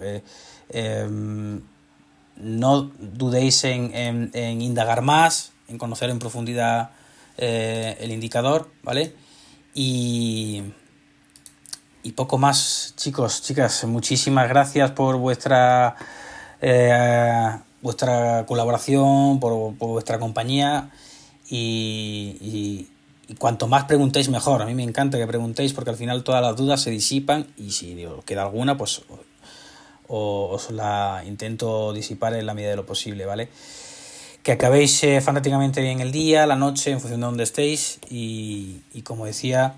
no dudéis en indagar más, en conocer en profundidad el indicador, ¿vale? Y poco más, chicos, chicas, muchísimas gracias por vuestra colaboración, por vuestra compañía y cuanto más preguntéis mejor. A mí me encanta que preguntéis porque al final todas las dudas se disipan y si os queda alguna, pues os la intento disipar en la medida de lo posible, ¿vale? Que acabéis fantásticamente bien el día, la noche, en función de donde estéis y como decía,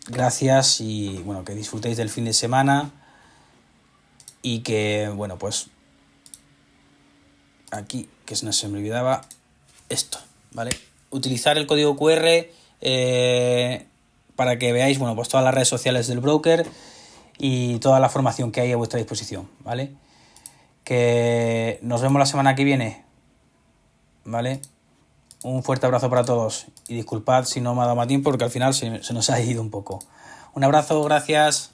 gracias y bueno, que disfrutéis del fin de semana y que, bueno, pues aquí, que no se me olvidaba esto, ¿vale? Utilizar el código QR para que veáis, bueno, pues todas las redes sociales del broker y toda la formación que hay a vuestra disposición, ¿vale? Que nos vemos la semana que viene, ¿vale? Un fuerte abrazo para todos y disculpad si no me ha dado más tiempo porque al final se nos ha ido un poco. Un abrazo, gracias.